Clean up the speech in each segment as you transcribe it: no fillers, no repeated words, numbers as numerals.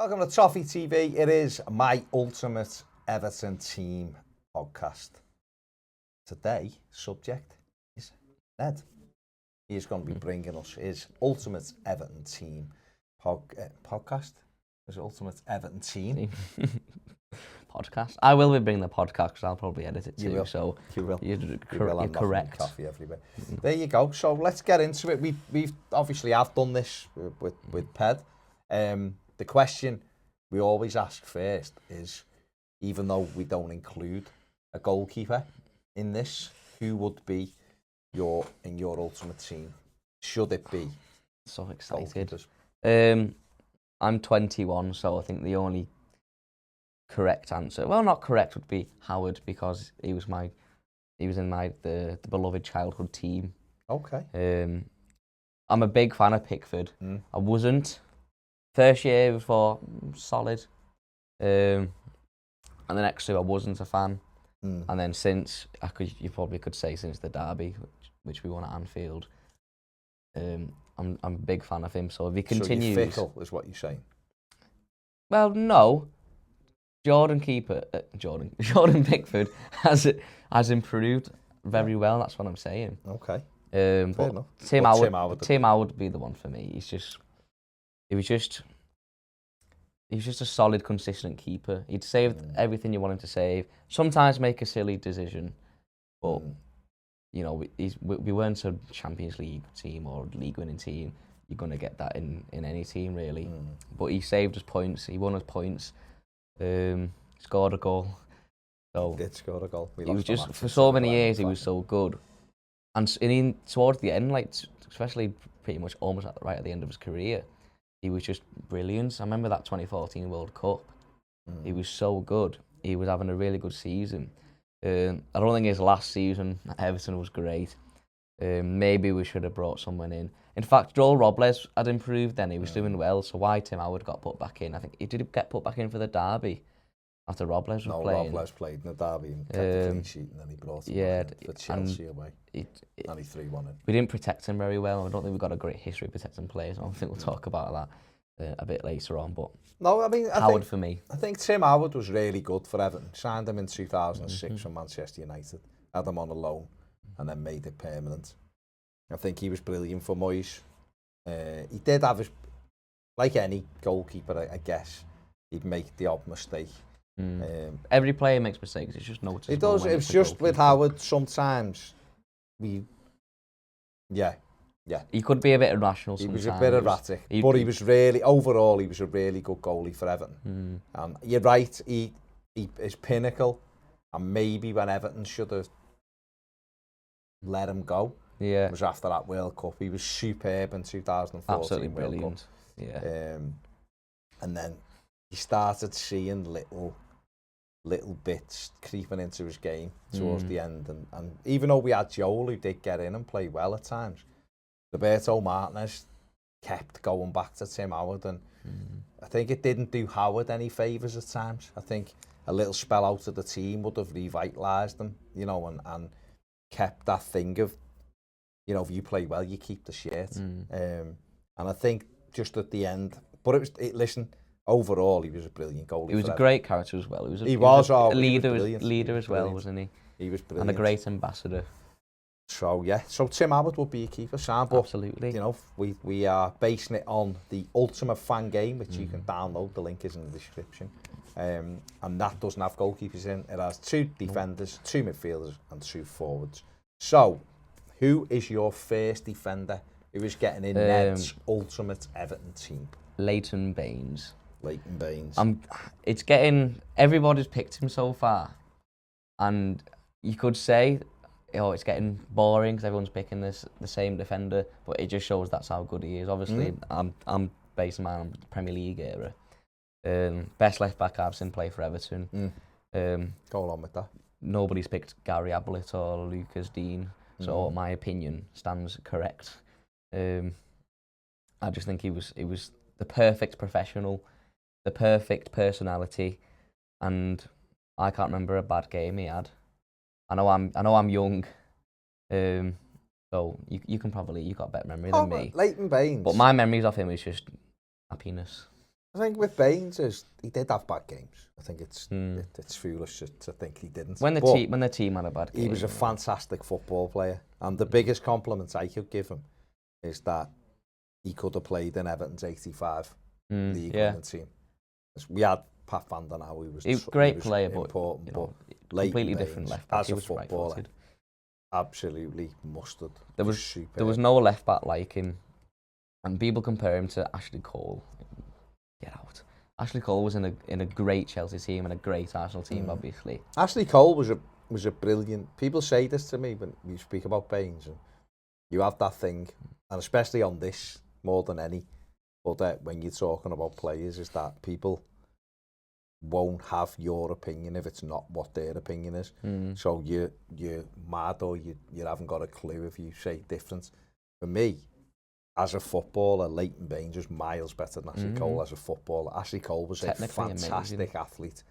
Welcome to Toffee TV. It is my ultimate Everton Team podcast. Today, subject is Ned. He is going to be bringing us his ultimate Everton Team podcast. His ultimate Everton Team podcast. I will be bringing the podcast because I'll probably edit it too. You will. So you will. You're correct. Coffee everywhere. There you go. So let's get into it. We've obviously have done this with Ped. The question we always ask first is, even though we don't include a goalkeeper in this, who would be in your ultimate team? Should it be? So excited. Goalkeepers? I'm 21, so I think the only correct answer, well, not correct, would be Howard, because he was in the beloved childhood team. Okay. I'm a big fan of Pickford. I wasn't. First year before, solid. And the next two I wasn't a fan. And then since, you probably could say since the derby, which we won at Anfield, I'm a big fan of him. So if he continues... So you're fickle, is what you're saying? Well, no. Jordan Pickford has improved very well. That's what I'm saying. Okay. But enough. Tim Howard would be the one for me. He was just a solid, consistent keeper. He'd saved everything you want him to save. Sometimes make a silly decision, but you know, we weren't a Champions League team or league winning team. You're gonna get that in any team really. But he saved us points. He won us points. Scored a goal. So He did score a goal. He was just for so many years. He was so good, and towards the end, like especially pretty much almost right at the end of his career, he was just brilliant. I remember that 2014 World Cup. He was so good. He was having a really good season. I don't think his last season at Everton was great. Maybe we should have brought someone in. In fact, Joel Robles had improved then. He was doing well. So why Tim Howard got put back in? I think he did get put back in for the derby after Robles was playing. No, Robles played in the derby and kept the clean sheet, and then he brought him for Chelsea away. And he 3-1 in. We didn't protect him very well. I don't think we've got a great history of protecting players. I don't think we'll talk about that a bit later on. But no, I mean, Howard for me. I think Tim Howard was really good for Everton. Signed him in 2006 from Manchester United. Had him on a loan and then made it permanent. I think he was brilliant for Moyes. He did have his, like any goalkeeper, I guess, he'd make the odd mistake. Every player makes mistakes. It's just noticeable. It does. It's just with Howard sometimes. He could be a bit irrational sometimes. He was a bit erratic, but he was really, overall, he was a really good goalie for Everton. And you're right, he his pinnacle, and maybe when Everton should have let him go, was after that World Cup. He was superb in 2014 Absolutely World brilliant. Cup. Yeah. And then he started seeing little bits creeping into his game towards the end. And even though we had Joel, who did get in and play well at times, Roberto Martinez kept going back to Tim Howard, and I think it didn't do Howard any favours at times. I think a little spell out of the team would have revitalised them, you know, and kept that thing of, you know, if you play well, you keep the shirt. And I think just at the end, but listen, overall, he was a brilliant goalie. He was a great character as well. He was a brilliant. leader as well, wasn't he? He was brilliant. And a great ambassador. So Tim Howard would be a keeper, Sam. But, absolutely. You know, we are basing it on the Ultimate Fan Game, which you can download. The link is in the description. And that doesn't have goalkeepers in. It has 2 defenders, 2 midfielders, and 2 forwards. So, who is your first defender who is getting in Ned's Ultimate Everton Team? Leighton Baines. Leighton Baines. It's getting, everybody's picked him so far, and you could say, it's getting boring because everyone's picking the same defender, but it just shows that's how good he is. Obviously, I'm basing mine on the Premier League era. Best left back I've seen play for Everton. Go along with that. Nobody's picked Gary Ablett or Luca Dean, so my opinion stands correct. I just think he was the perfect professional, the perfect personality, and I can't remember a bad game he had. I know I'm young, so you've got a better memory than me. Leighton Baines. But my memories of him is just happiness. I think with Baines, he did have bad games. I think it's foolish to think he didn't. When the team had a bad game. He was a fantastic football player. And the biggest compliment I could give him is that he could have played in Everton's 85 league winning team. We had Pat van der Now, he was a great player, important, but completely different left back. As a footballer, absolutely mustard. There was no left back like him, and people compare him to Ashley Cole. Get out. Ashley Cole was in a great Chelsea team and a great Arsenal team, obviously. Ashley Cole was a brilliant. People say this to me when you speak about Baines, and you have that thing, and especially on this more than any. But when you're talking about players, is that people won't have your opinion if it's not what their opinion is. So you're mad or you haven't got a clue if you say different. For me, as a footballer, Leighton Baines was miles better than Ashley Cole as a footballer. Ashley Cole was a fantastic athlete.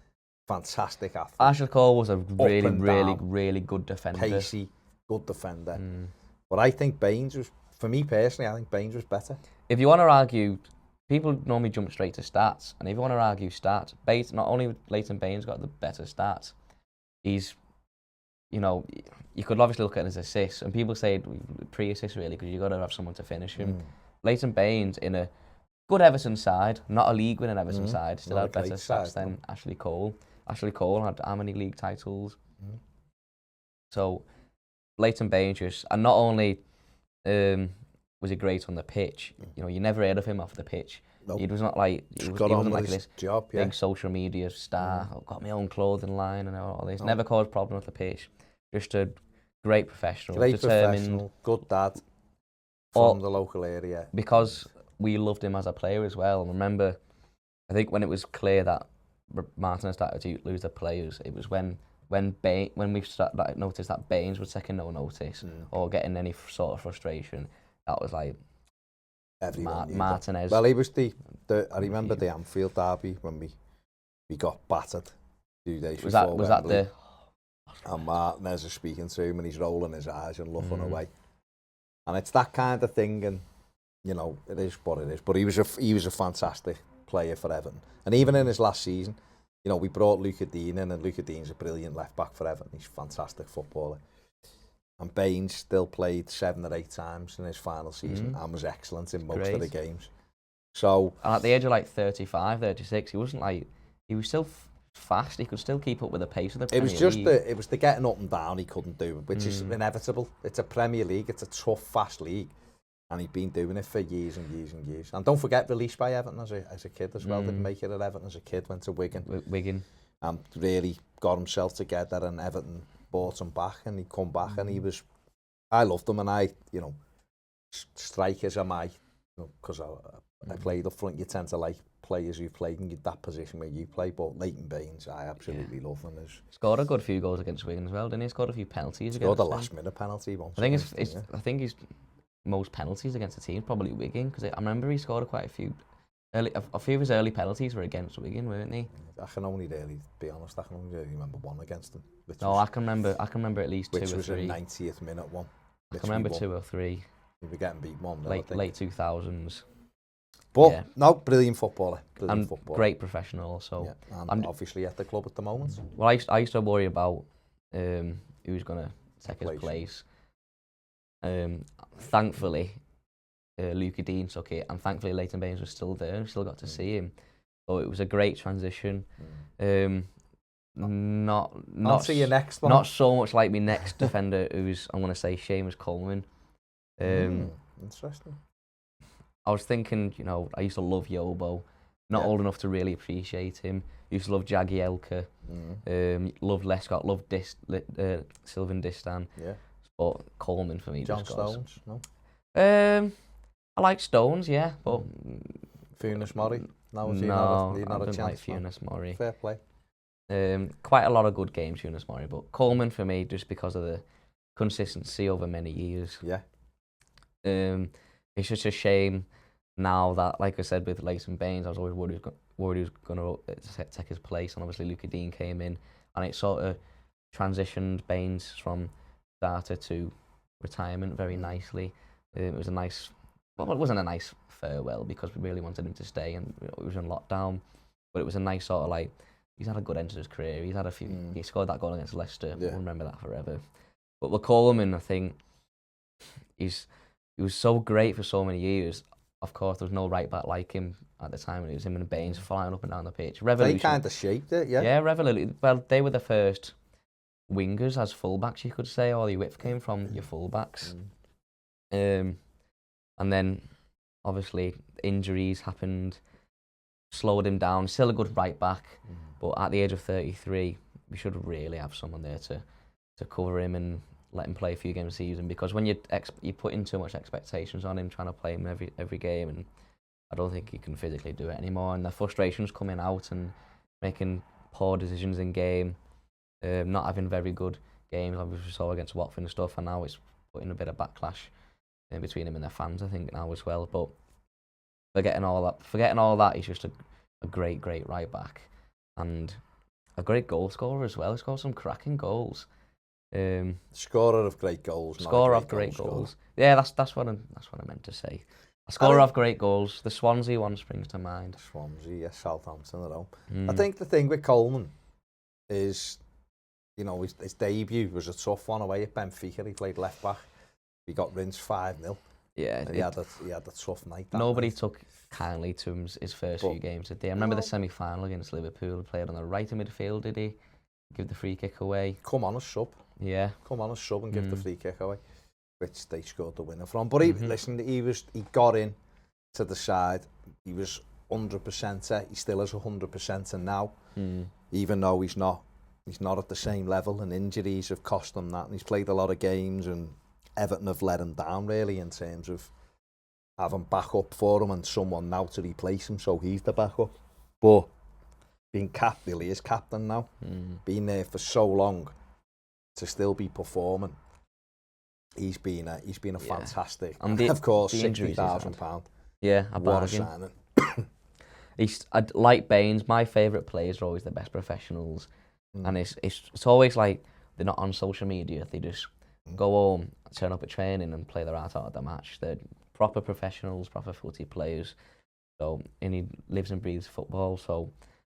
Fantastic athlete. Ashley Cole was a really good defender. Pacey, good defender. But I think Baines was, for me personally, I think Baines was better. If you want to argue, people normally jump straight to stats, and if you want to argue stats, not only Leighton Baines got the better stats, he's, you could obviously look at his assists, and people say pre-assist really, because you've got to have someone to finish him. Leighton Baines in a good Everton side, not a league-winning Everton side, still had better stats than Ashley Cole. Ashley Cole had how many league titles? So Leighton Baines just, and not only was he great on the pitch, you never heard of him off the pitch. Nope. He was not like he wasn't like this big social media star. I've got my own clothing line and all this. Never caused problems with the pitch. Just a great professional, determined, good dad from the local area. Because we loved him as a player as well. And remember, I think when it was clear that Martin started to lose their players, it was when we noticed that Baines was taking no notice or getting any sort of frustration. That was like Martinez. Well, he was I remember the Anfield derby when we got battered 2 days before. Was that the? And Martinez is speaking to him and he's rolling his eyes and looking away. And it's that kind of thing, and it is what it is. But he was a fantastic player for Everton, and even in his last season, we brought Luca Dean in, and Luca Dean's a brilliant left back for Everton. He's a fantastic footballer. And Baines still played 7 or 8 times in his final season and was excellent in most of the games. So, and at the age of like 35, 36, he wasn't like, he was still fast. He could still keep up with the pace of the Premier League. It was the getting up and down he couldn't do, which is inevitable. It's a Premier League. It's a tough, fast league. And he'd been doing it for years and years and years. And don't forget, released by Everton as a kid as well. Didn't make it at Everton as a kid, went to Wigan. And really got himself together, and Everton bought him back, and he'd come back, and I loved him, and strikers are because I played up front, you tend to like players who played in that position where you play, but Leighton Baines, I absolutely love him. Scored a good few goals against Wigan as well, didn't he? Scored a few penalties against Scored a last-minute penalty once. I think he's most penalties against the team, probably Wigan, because I remember he scored quite a few of his early penalties were against Wigan, weren't they? I can only really remember one against them. I can remember at least 2 or 3. Which was a 90th minute one. I can remember 2 or 3. We were getting beat 1. Late 2000s. But no, brilliant footballer. Great professional also. Yeah, and obviously at the club at the moment. Well, I used to worry about who's going to take his place. Thankfully, Luca Dean took it, and thankfully Leighton Baines was still there. We still got to see him. So it was a great transition. Not to your next one. Not so much like my next defender, who's I'm going to say Seamus Coleman. Interesting. I was thinking, I used to love Yobo. Not old enough to really appreciate him. Used to love Jagielka. Loved Lescott. Loved Sylvan Distan. Yeah. But Coleman for me. John Stones. No. I like Stones, yeah, but Funes Mori. No, not a chance. Like Funes Mori. Fair play. Quite a lot of good games, Funes Mori, but Coleman for me just because of the consistency over many years. Yeah. It's just a shame now that, like I said, with Leighton Baines, I was always worried he was going to take his place, and obviously Luca Dean came in, and it sort of transitioned Baines from starter to retirement very nicely. It was a nice well, it wasn't a nice farewell because we really wanted him to stay and he was in lockdown. But it was a nice sort of like, he's had a good end to his career. He's had a few, he scored that goal against Leicester. Yeah. We'll remember that forever. But with Coleman, I think he was so great for so many years. Of course, there was no right back like him at the time. It was him and Baines flying up and down the pitch. They kind of shaped it, yeah. Yeah, revolution. Well, they were the first wingers as fullbacks, you could say. All your width came from your fullbacks. And then, obviously, injuries happened, slowed him down. Still a good right back, but at the age of 33, we should really have someone there to cover him and let him play a few games a season, because when you put in too much expectations on him, trying to play him every game, and I don't think he can physically do it anymore, and the frustrations coming out and making poor decisions in game, not having very good games, like we saw against Watford and stuff, and now it's putting a bit of backlash in between him and their fans, I think, now as well. But forgetting all that, he's just a great right back and a great goal scorer as well. He scored some cracking goals. Scorer of great goals. Scorer of great goals. Yeah, that's what I meant to say. A scorer of great goals. The Swansea one springs to mind. Swansea, yes, Southampton at home. I think the thing with Coleman is, you know, his debut was a tough one away at Benfica. He played left back. He got rinsed 5-0. Yeah, and he had a tough night. Nobody took kindly to his first few games. Did they? I remember the semi-final against Liverpool. He played on the right of midfield. Did he give the free kick away? Come on a sub. Yeah, come on a sub and give the free kick away, which they scored the winner from. But he got in to the side. He was 100%. He still is 100% now, even though he's not at the same level, and injuries have cost him that. And he's played a lot of games, and Everton have let him down really in terms of having backup for him and someone now to replace him, so he's the backup. But being captain, he is captain now. Being there for so long to still be performing, he's been a fantastic. And of course, £60,000. Yeah, a bargain. What a signing. Like Baines, my favourite players are always the best professionals, and it's always like they're not on social media. They just go home, turn up at training, and play their heart out at the match. They're proper professionals, proper footy players. So, and he lives and breathes football. So,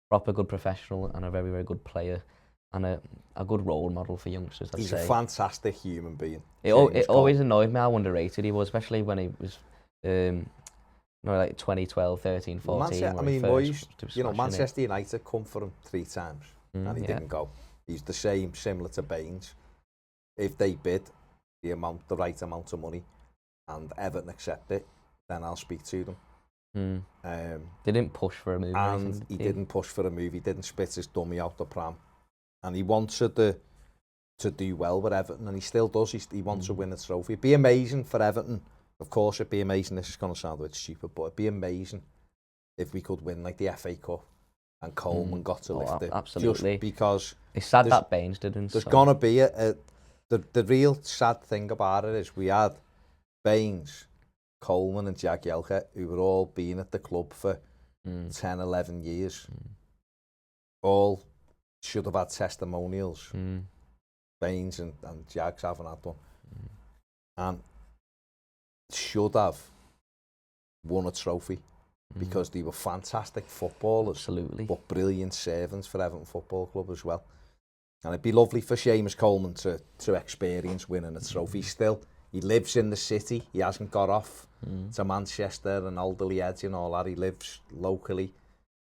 proper good professional and a very, very good player, and a good role model for youngsters. He's a fantastic human being. It always annoyed me how underrated he was, especially when he was, like 2012, 13, 14. Manchester United come for him 3 times, and he didn't go. He's the same, similar to Baines. If they bid the right amount of money, and Everton accept it, then I'll speak to them. They didn't push for a move. And he didn't push for a move. He didn't spit his dummy out the pram. And he wanted to do well with Everton, and he still does. He wants to win a trophy. It'd be amazing for Everton. Of course, it'd be amazing. This is going to sound a bit stupid, but it'd be amazing if we could win like the FA Cup and Coleman got to lift it. Absolutely. Just because it's sad that Baines didn't. There's going to be the real sad thing about it is we had Baines, Coleman and Jagielka, who were all been at the club for 10, 11 years. All should have had testimonials. Baines and Jags haven't had one. And should have won a trophy because they were fantastic footballers. Absolutely. But brilliant servants for Everton Football Club as well. And it'd be lovely for Seamus Coleman to experience winning a trophy still. He lives in the city. He hasn't got off to Manchester and Alderley Edge and all that. He lives locally.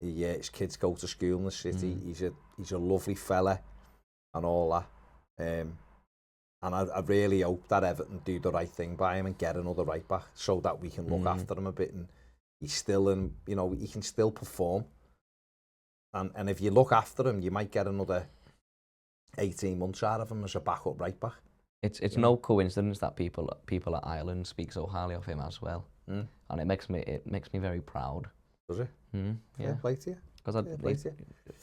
His kids go to school in the city. He's a lovely fella and all that. And I really hope that Everton do the right thing by him and get another right back so that we can look after him a bit, and he's still he can still perform. And if you look after him, you might get another 18 months out of him as a backup right back. It's no coincidence that people at Ireland speak so highly of him as well, and it makes me very proud. Does it? Yeah, play to you. Because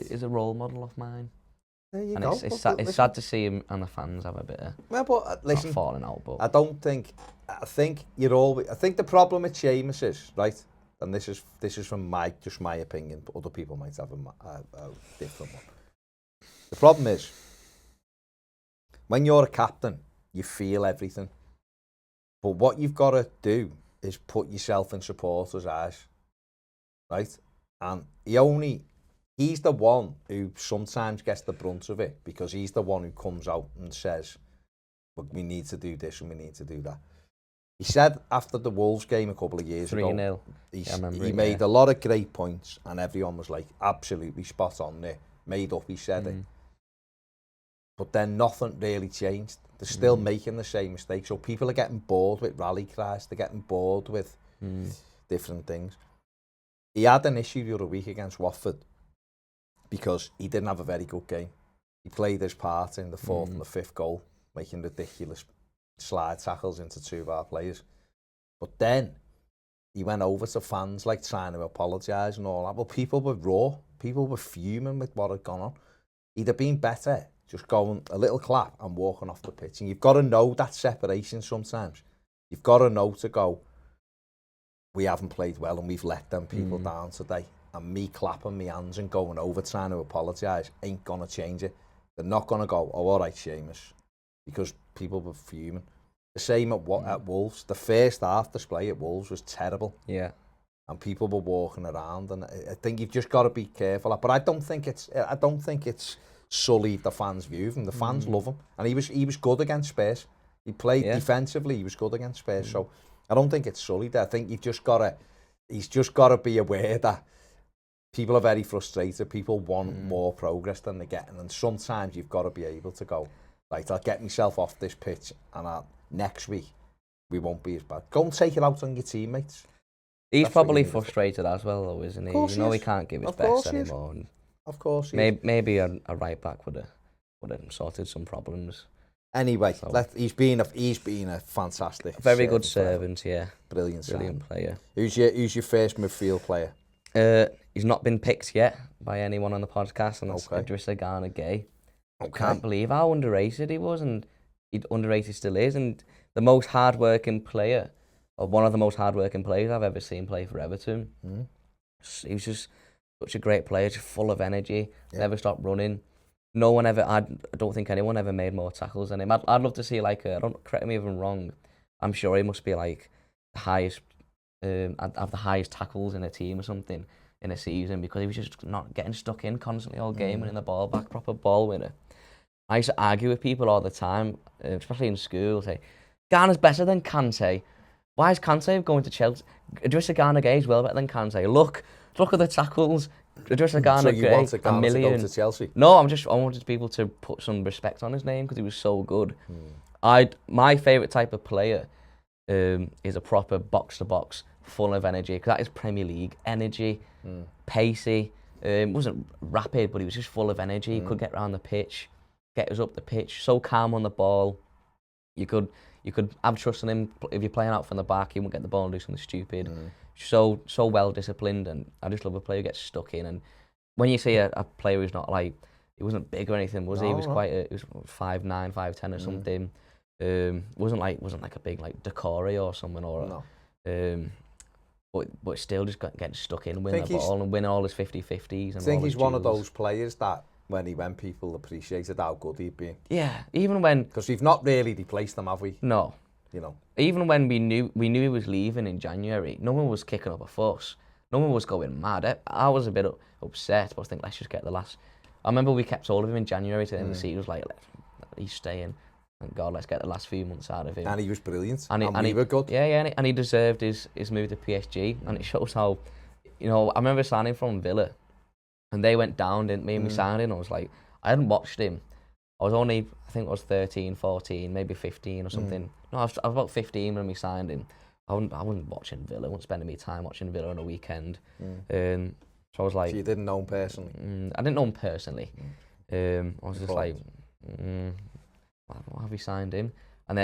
he's a role model of mine. There you and go. It's sad to see him and the fans have a bit of falling out. But I think the problem with Seamus is, right, and this is from my opinion, but other people might have a different one. The problem is, when you're a captain, you feel everything. But what you've got to do is put yourself in supporters' eyes, right? And he's the one who sometimes gets the brunt of it because he's the one who comes out and says, "Look, we need to do this and we need to do that." He said after the Wolves game a couple of years 3-0. ago, he made a lot of great points and everyone was like, absolutely spot on there. Made up, he said it. But then nothing really changed. They're still making the same mistakes. So people are getting bored with rally cries. They're getting bored with different things. He had an issue the other week against Watford because he didn't have a very good game. He played his part in the fourth and the fifth goal, making ridiculous slide tackles into two of our players. But then he went over to fans like trying to apologise and all that. Well, people were raw. People were fuming with what had gone on. He'd have been better just going a little clap and walking off the pitch. And you've got to know that separation sometimes. You've got to know to go, we haven't played well and we've let them people down today. And me clapping my hands and going over trying to apologise ain't going to change it. They're not going to go, oh, all right, Seamus, because people were fuming. The same at Wolves. The first half display at Wolves was terrible. Yeah. And people were walking around, and I think you've just got to be careful. But I don't think it's sullied the fans' view of him. The fans love him, and he was good against Spurs. He played defensively. He was good against Spurs. So I don't think it's sullied. I think he's just got to be aware that people are very frustrated. People want more progress than they're getting, and sometimes you've got to be able to go, right, I'll get myself off this pitch, and next week we won't be as bad. Go and take it out on your teammates. He's probably frustrated as well, though, isn't he? You know, he can't give his best anymore. Of course, maybe a right back would have sorted some problems. Anyway, so, he's been a fantastic, very good servant, brilliant player. Who's your first midfield player? He's not been picked yet by anyone on the podcast, and that's Idrissa Gana Gueye. I can't believe how underrated he was, and underrated still is, and the most hard-working player, or one of the most hard-working players I've ever seen play for Everton. He was just such a great player, just full of energy, never stopped running. No one ever, I don't think anyone ever made more tackles than him. I'd love to see, correct me if I'm wrong, I'm sure he must be like the highest, have the highest tackles in a team or something in a season, because he was just not getting stuck in constantly all game, winning the ball back, proper ball winner. I used to argue with people all the time, especially in school, say, Gana's better than Kante. Why is Kante going to Chelsea? Idrissa Gana Gueye is well better than Kante. Look at the tackles. Idrissa Gana Gueye, so you wanted Gana to go to Chelsea? No, I wanted people to put some respect on his name because he was so good. My favourite type of player is a proper box-to-box, full of energy, because that is Premier League energy, pacey. Wasn't rapid, but he was just full of energy. He could get around the pitch, get us up the pitch, so calm on the ball. You could have trust in him. If you're playing out from the back, he won't get the ball and do something stupid. So well disciplined, and I just love a player who gets stuck in. And when you see a player who's not like, he wasn't big or anything, was he? He was he was 5'9", 5'10" or something. Wasn't like a big like Decore or someone but still just getting stuck in, winning the ball and winning all his 50-50s. I think he's one of those players that when he went, people appreciated how good he'd been. Yeah, even when, because we've not really replaced him, have we? No. You know, even when we knew he was leaving in January, no one was kicking up a fuss. No one was going mad. I was a bit upset, but I was thinking, let's just get the last. I remember we kept hold of him in January to the end of the season. It was like, he's staying. Thank God, let's get the last few months out of him. And he was brilliant. And he were good. Yeah, and he deserved his move to PSG. And it shows how, I remember signing from Villa, and they went down, didn't we? And we signed him. I was like, I hadn't watched him. I was only, I think I was 13, 14, maybe 15 or something. No, I was about 15 when we signed him. I wasn't watching Villa. I wasn't spending any time watching Villa on a weekend. So I was like... So you didn't know him personally? I didn't know him personally. I was just like, why have we signed him? And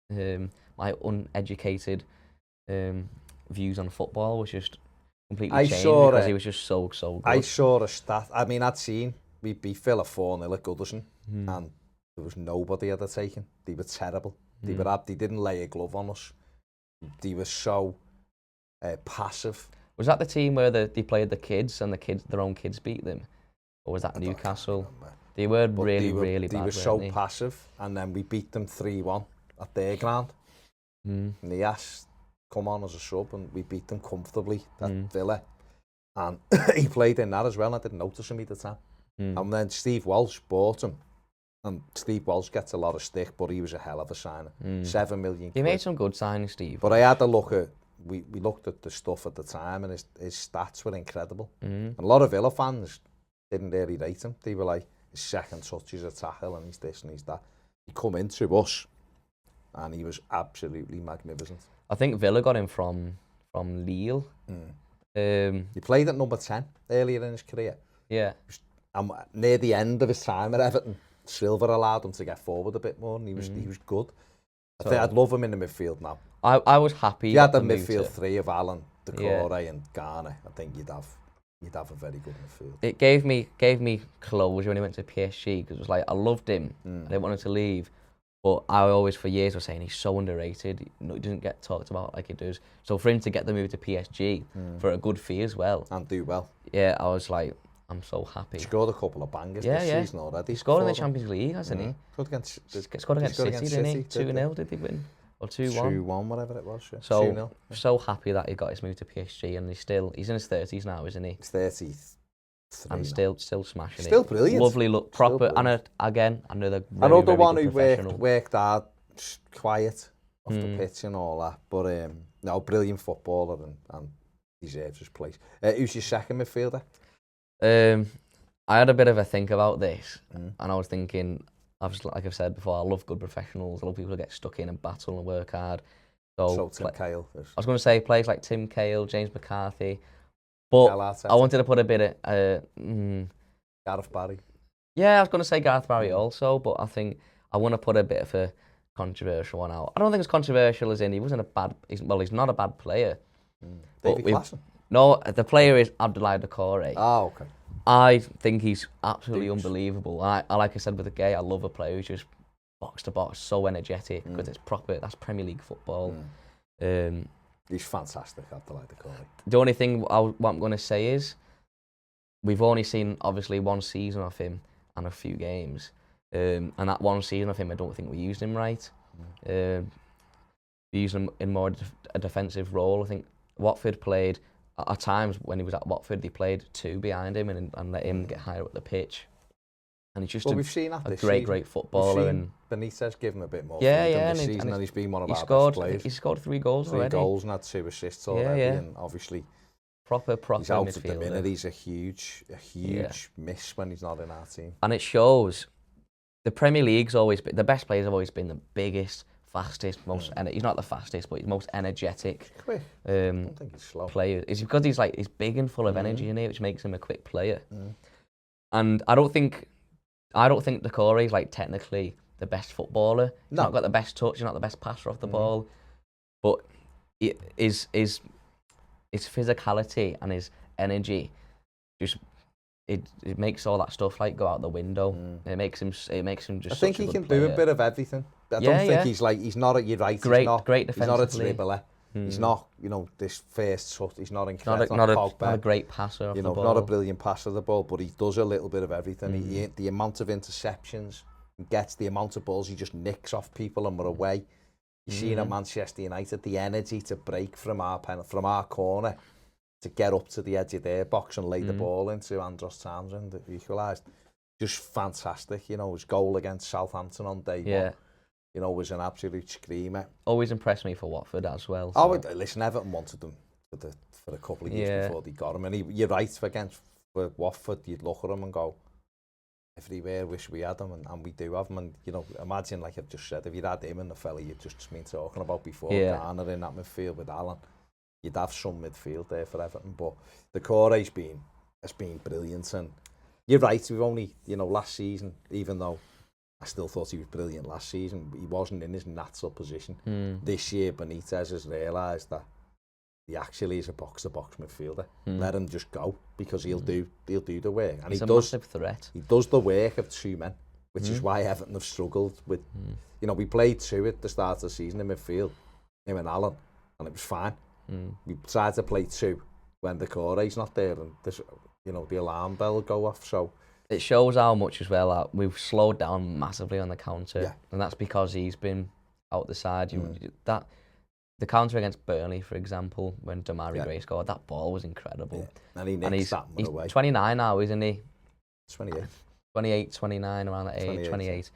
then my uneducated views on football was just completely changed because he was just so good. I saw a stat. I mean, I'd seen we beat Villa 4-0 at Goodison, and there was nobody had taken. They were terrible. They didn't lay a glove on us. They were so passive. Was that the team where they played the kids and their own kids beat them? Or was that Newcastle? They were really bad. They were so passive, and then we beat them 3-1 at their ground. And they asked come on as a sub, and we beat them comfortably at Villa. And he played in that as well, and I didn't notice him at the time. And then Steve Walsh bought him. And Steve Walsh gets a lot of stick, but he was a hell of a signer. 7 million quid. He made some good signings, Steve. But I had to look at, we looked at the stuff at the time, and his stats were incredible. And a lot of Villa fans didn't really rate him. They were like, his second touch is a tackle, and he's this and he's that. He come into us, and he was absolutely magnificent. I think Villa got him from Lille. He played at number 10 earlier in his career. Yeah. Near the end of his time at Everton, Silva allowed him to get forward a bit more, and he was good. I think I'd love him in the midfield now. I was happy. You had the midfield three of Allen, Decore, and Garner. I think you'd have a very good midfield. It gave me closure when he went to PSG, because it was like, I loved him. I didn't want him to leave, but I always for years was saying he's so underrated. He doesn't get talked about like he does. So for him to get the move to PSG for a good fee as well, and do well, yeah, I was like, I'm so happy. He scored a couple of bangers this season already. He scored in the Champions League, hasn't he? Scored against City, didn't he? 2-0, did he win? Or 2-1? 2-1, whatever it was. Yeah. So, so happy that he got his move to PSG, and he's in his 30s now, isn't he? He's 30. And still smashing still it. Brilliant. Lovely look, proper. And again, another another one who worked hard, quiet off the pitch and all that. But no, brilliant footballer and deserves his place. Who's your second midfielder? I had a bit of a think about this, and I was thinking, like I've said before, I love good professionals. I love people who get stuck in and battle and work hard. So Tim Cahill. I was going to say players like Tim Cahill, James McCarthy, but I wanted to put a bit of Gareth Barry. Yeah, I was going to say Gareth Barry also, but I think I want to put a bit of a controversial one out. I don't think it's controversial as in he wasn't a bad. He's not a bad player. David Klassen. No, the player is Abdoulaye Doucouré. Oh, okay. I think he's absolutely unbelievable. Like I said with the Gay, I love a player who's just box to box, so energetic, because it's proper. That's Premier League football. He's fantastic, Abdoulaye Doucouré. The only thing what I'm going to say is, we've only seen obviously one season of him and a few games, and that one season of him, I don't think we used him right. We used him in more a defensive role. I think Watford played. At times when he was at Watford, they played two behind him and let him get higher up the pitch. And he's just we've seen that a great footballer. And Benitez give him a bit more freedom this season, and he's been one of our best players. He scored 3 goals already. 3 goals and had 2 assists already, and obviously proper he's out midfielder. at the minute. He's a huge miss when he's not in our team. And it shows. The Premier League's always been, the best players have always been the biggest, fastest, most. He's not the fastest, but he's most energetic. Quick. I don't think he's slow. Player. It's because he's big and full of energy in it, which makes him a quick player. And I don't think Doucouré is like technically the best footballer. He's not got the best touch. He's not the best passer off the ball, but his physicality and his energy just. It makes all that stuff like go out the window. It makes him just. I think he can do a bit of everything. I don't think he's not at your right. Great defensively. He's not a dribbler. He's not, this first shot. He's not incredible. Not a great passer of the ball. Not a brilliant passer of the ball, but he does a little bit of everything. The amount of interceptions he gets, the amount of balls he just nicks off people and we're away. You see at Manchester United, the energy to break from our corner, to get up to the edge of their box and lay the ball into Andros Townsend that equalised. Just fantastic, his goal against Southampton on day one, was an absolute screamer. Always impressed me for Watford as well. So. Oh, listen, Everton wanted them for a couple of years before they got him. And you're right, for Watford, you'd look at him and go, everywhere, wish we had him, and we do have him. And, imagine, like I've just said, if you'd had him and the fella you've just been talking about before, Garner in that midfield with Allen, you'd have some midfield there for Everton. But Doucouré's has been brilliant. And you're right, we've only, last season, even though I still thought he was brilliant last season, he wasn't in his natural position. This year, Benitez has realised that he actually is a box-to-box midfielder. Let him just go, because he'll do the work. And he's a massive threat. He does the work of 2 men, which is why Everton have struggled with. We played 2 at the start of the season in midfield, him and Allen, and it was fine. We tried to play 2 when Doucouré's not there, and the alarm bell will go off. So it shows how much as well that we've slowed down massively on the counter, and that's because he's been out the side. the counter against Burnley, for example, when Damari Gray scored, that ball was incredible. Yeah. And he nicks that one away. He's 29 now, isn't he? 28. 28, 29, around that age, 28. 28.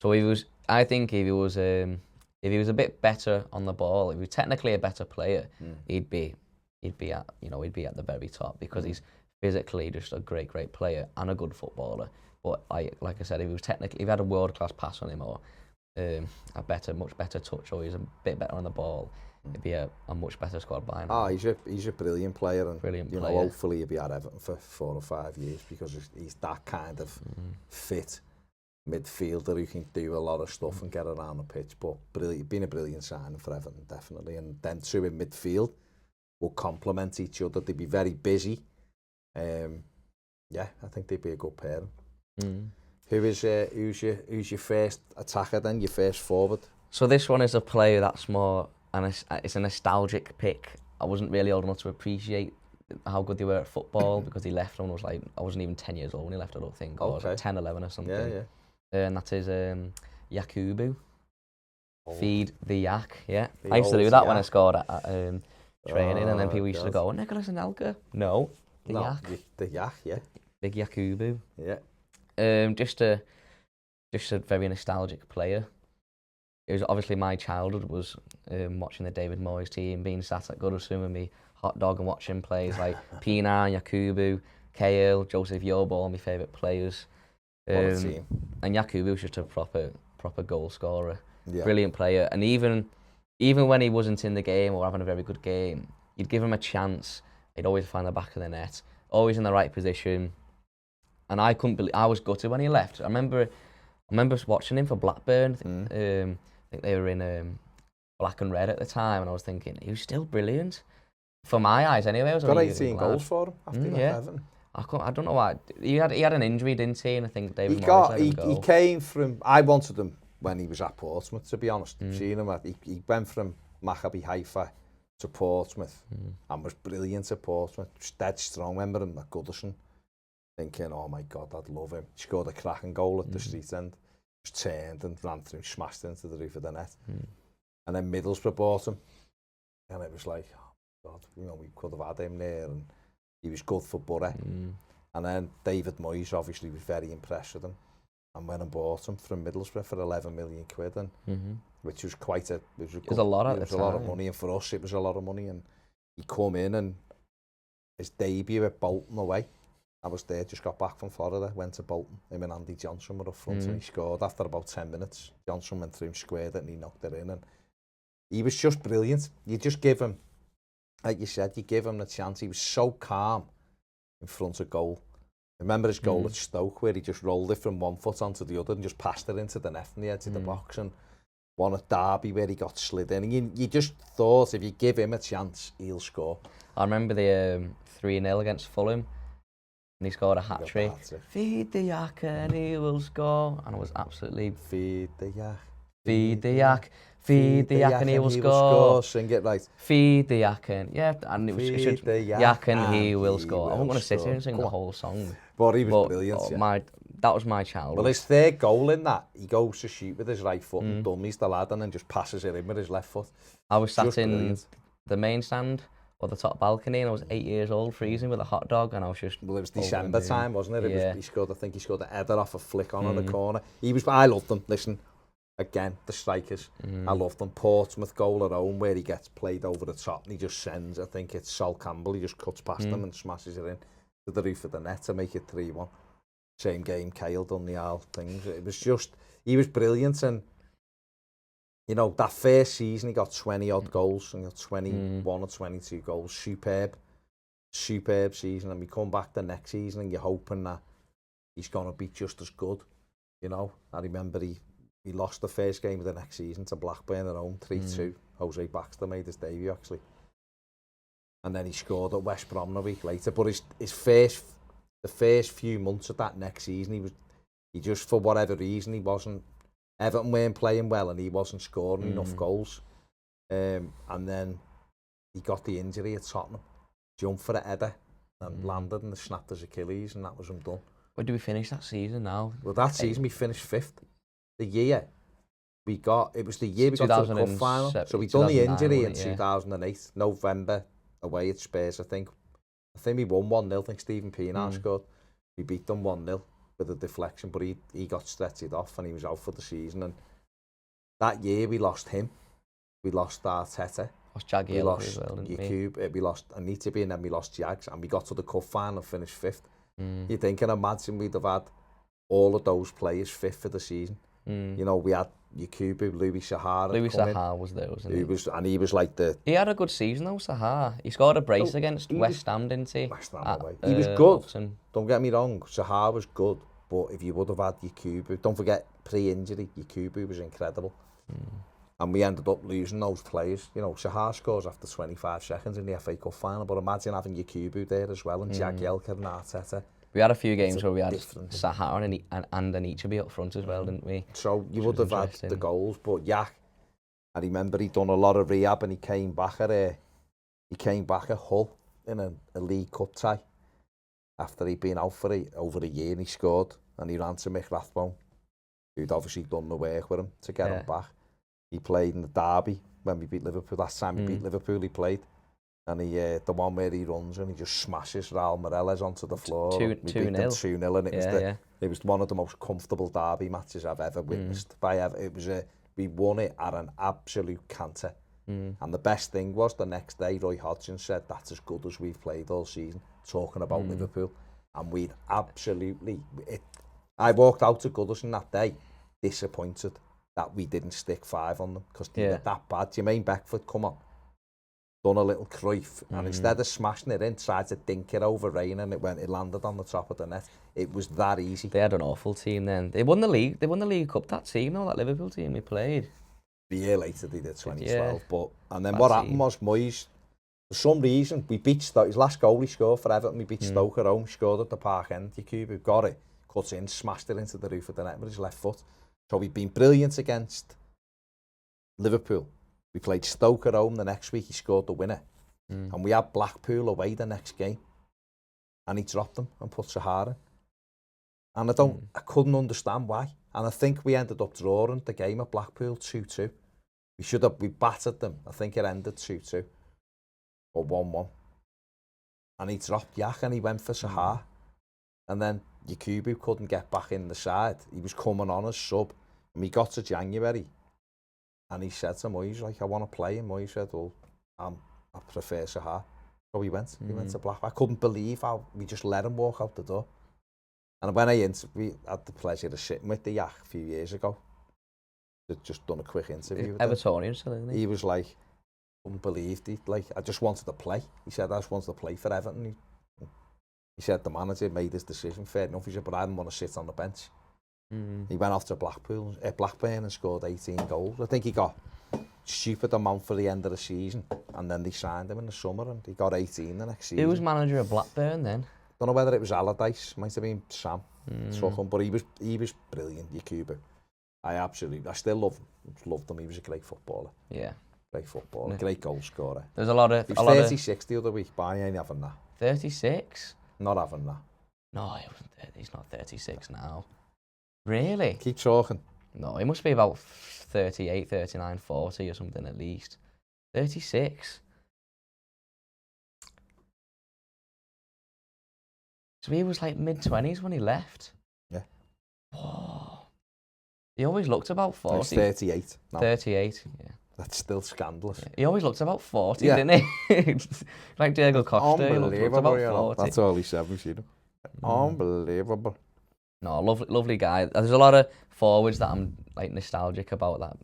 So I think if he was a bit better on the ball, if he was technically a better player, he'd be at the very top, because he's physically just a great player and a good footballer. But like I said, if he had a world-class pass on him, or much better touch, or he's a bit better on the ball, it'd be a much better squad by now. He's a brilliant player, and Brilliant you know, player. hopefully he'll be at Everton for 4 or 5 years, because he's that kind of fit midfielder who can do a lot of stuff and get around the pitch. But been a brilliant signing for Everton, definitely. And then two in midfield will complement each other. They'd be very busy. I think they'd be a good pair. Who's your first attacker then? Your first forward? So this one is a player that's more, and it's a nostalgic pick. I wasn't really old enough to appreciate how good they were at football, because he left when I wasn't even 10 years old when he left, I don't think. Or I was like 10, 11 or something. Yeah. And that is Yakubu. Feed the yak, yeah. The I used to do old that yak. when I scored at training, and then people used to God. go, Nicholas Anelka? No, the yak. The yak, yeah. Big Yakubu. Yeah. Just a very nostalgic player. It was obviously my childhood was watching the David Moyes team, being sat at Goodison with me hot dog and watching players like Pina, Yakubu, Cahill, Joseph Yobo, my favourite players. What a team. And Yakubu was just a proper goal scorer. Yeah. Brilliant player. And even when he wasn't in the game or having a very good game, you'd give him a chance. He'd always find the back of the net, always in the right position. And I couldn't believe, I was gutted when he left. I remember watching him for Blackburn. I think they were in black and red at the time, and I was thinking, he was still brilliant. For my eyes anyway. I was got 18 goals for him after he left Everton. I don't know why. He had an injury, didn't he? And I think David Moyes let him go. He came from, I wanted him when he was at Portsmouth, to be honest. Seen him, he went from Maccabi Haifa to Portsmouth and was brilliant at Portsmouth. Just dead strong. Remember him at Goodison, thinking, oh my God, I'd love him. He scored a cracking goal at the street end. Just turned and ran through, smashed into the roof of the net. And then Middlesbrough bought him. And it was like, oh God, you know, we could have had him there. And he was good for Borough. And then David Moyes obviously was very impressed with him and went and bought him from Middlesbrough for 11 million quid, and which was quite a... It was a lot at the time. It was a lot of money, and for us it was a lot of money. And he come in, and his debut at Bolton away, I was there, just got back from Florida, went to Bolton. Him and Andy Johnson were up front, and he scored after about 10 minutes. Johnson went through him, squared it, and he knocked it in. And he was just brilliant. You just give him, like you said, you give him the chance. He was so calm in front of goal. Remember his goal at Stoke, where he just rolled it from one foot onto the other and just passed it into the net from the edge of the box, and one at Derby where he got slid in. And you just thought, if you give him a chance, he'll score. I remember the 3-0 against Fulham, and he scored a hat-trick. Feed the yak and he will score. And I was absolutely... Feed the yak. Feed the yak. Feed the yak and he will score. Sing it right. Feed the yak and... Yeah, and it was... Feed the yak and he will score. I wasn't going to sit here and sing the whole song. But he was brilliant, that was my childhood. Well, his third goal in that, he goes to shoot with his right foot and dummies the lad, and then just passes it in with his left foot. I was sat in the main stand or the top balcony, and I was 8 years old, freezing with a hot dog, and I was just... Well, it was December time, wasn't it? Yeah. He scored a header off a flick on the corner. I loved them. Listen, again, the strikers. I loved them. Portsmouth goal at home, where he gets played over the top, and he just sends, I think it's Sol Campbell, he just cuts past them and smashes it in to the roof of the net to make it 3-1. Same game, Cahill done the all things. It was just, he was brilliant. And, you know, that first season, he got 20-odd goals, and got 21 or 22 goals. Superb season. And we come back the next season, and you're hoping that he's going to be just as good. You know, I remember he lost the first game of the next season to Blackburn at home, 3-2. Jose Baxter made his debut, actually. And then he scored at West Brom a week later. But the first few months of that next season, he just, for whatever reason, Everton weren't playing well, and he wasn't scoring enough goals. And then he got the injury at Tottenham, jumped for a header, and landed and snapped his Achilles, and that was him done. Where do we finish that season now? Well, that season we finished 5th. The year it was the year we got to the cup final. So we done the injury in 2008, November, away at Spurs, I think. I think we won 1-0. I think Stephen Pienaar scored. We beat them 1-0 with a deflection, but he got stretched off and he was out for the season. And that year we lost him. We lost Arteta. Lost Jagielka we lost as well, didn't we? We lost Anitaby, and then we lost Jags, and we got to the cup final and finished 5th. You think, and imagine we'd have had all of those players 5th for the season. You know, we had Yakubu, Louis Sahara. Louis Sahara was there, wasn't he? He was like the... He had a good season though, Sahara. He scored a brace against West Ham, didn't he? West Ham away. He was good. Upton. Don't get me wrong, Sahara was good, but if you would have had Yakubu, don't forget, pre-injury, Yakubu was incredible. And we ended up losing those players. You know, Sahar scores after 25 seconds in the FA Cup final, but imagine having Yakubu there as well, and Jagielka and Arteta. We had a few games where we had Sahar and Anitaby up front as well, didn't we? So you would have had the goals, but Yak, I remember he'd done a lot of rehab and he came back at Hull in a League Cup tie after he'd been out for over a year, and he scored, and he ran to Mick Rathbone, who'd obviously done the work with him to get him back. He played in the derby when we beat Liverpool. Last time we beat Liverpool, he played. And the one where he runs and he just smashes Raul Morelos onto the floor. 2-0. 2-0, and it was one of the most comfortable derby matches I've ever witnessed. We won it at an absolute canter. And the best thing was, the next day, Roy Hodgson said, that's as good as we've played all season, talking about Liverpool. And we'd absolutely... I walked out to Goodison that day disappointed that we didn't stick 5 on them, because they were that bad. Jermaine Beckford come on, done a little Cruyff, and instead of smashing it in, tried to dink it over Rain, and it landed on the top of the net. It was that easy. They had an awful team then. They won the League Cup, that team though, that Liverpool team we played. The year later they did 2012, and then what happened was Moyes, for some reason, we beat Stoke. His last goal he scored for Everton, we beat Stoke at home, scored at the Park End. Yakubu got it, cut in, smashed it into the roof of the net with his left foot. So we've been brilliant against Liverpool. We played Stoke at home the next week, he scored the winner. And we had Blackpool away the next game. And he dropped them and put Sahara. And I couldn't understand why. And I think we ended up drawing the game at Blackpool 2-2. We battered them. I think it ended 2-2 or 1-1. And he dropped Yak and he went for Sahara. And then Yakubu couldn't get back in the side. He was coming on as sub. And we got to January. And he said to Moyes, like, I want to play. And Moyes said, well, I prefer Sahar. So he went to Blackpool. I couldn't believe how we just let him walk out the door. And when we had the pleasure of sitting with the Yak a few years ago, they'd just done a quick interview with him. Evertonian still, isn't he? He was like, couldn't believe it. Like, I just wanted to play. He said, I just wanted to play for Everton. He said the manager made his decision, fair enough. He said, but I didn't want to sit on the bench. He went off to Blackburn and scored 18 goals. I think he got stupid amount for the end of the season, and then they signed him in the summer, and he got 18 the next season. Who was manager of Blackburn then? Don't know whether it was Allardyce, might have been Sam. Took him, but he was brilliant, Yakubu. I still loved him. He was a great footballer. Yeah, great footballer, great goal scorer. There's a lot of. He was 36 the other week, but I ain't having that. 36? Not having that. No, he's not 36 now. Really? Keep talking. No, he must be about 38, 39, 40 or something at least. 36. So he was like mid-20s when he left? Yeah. Whoa. He always looked about 40. He's 38 now. 38, yeah. That's still scandalous. Yeah. He always looked about 40, didn't he? Like Diego Costa, he looked about 40. That's all he said, we've seen him. Unbelievable. No, lovely guy. There's a lot of forwards that I'm like nostalgic about. That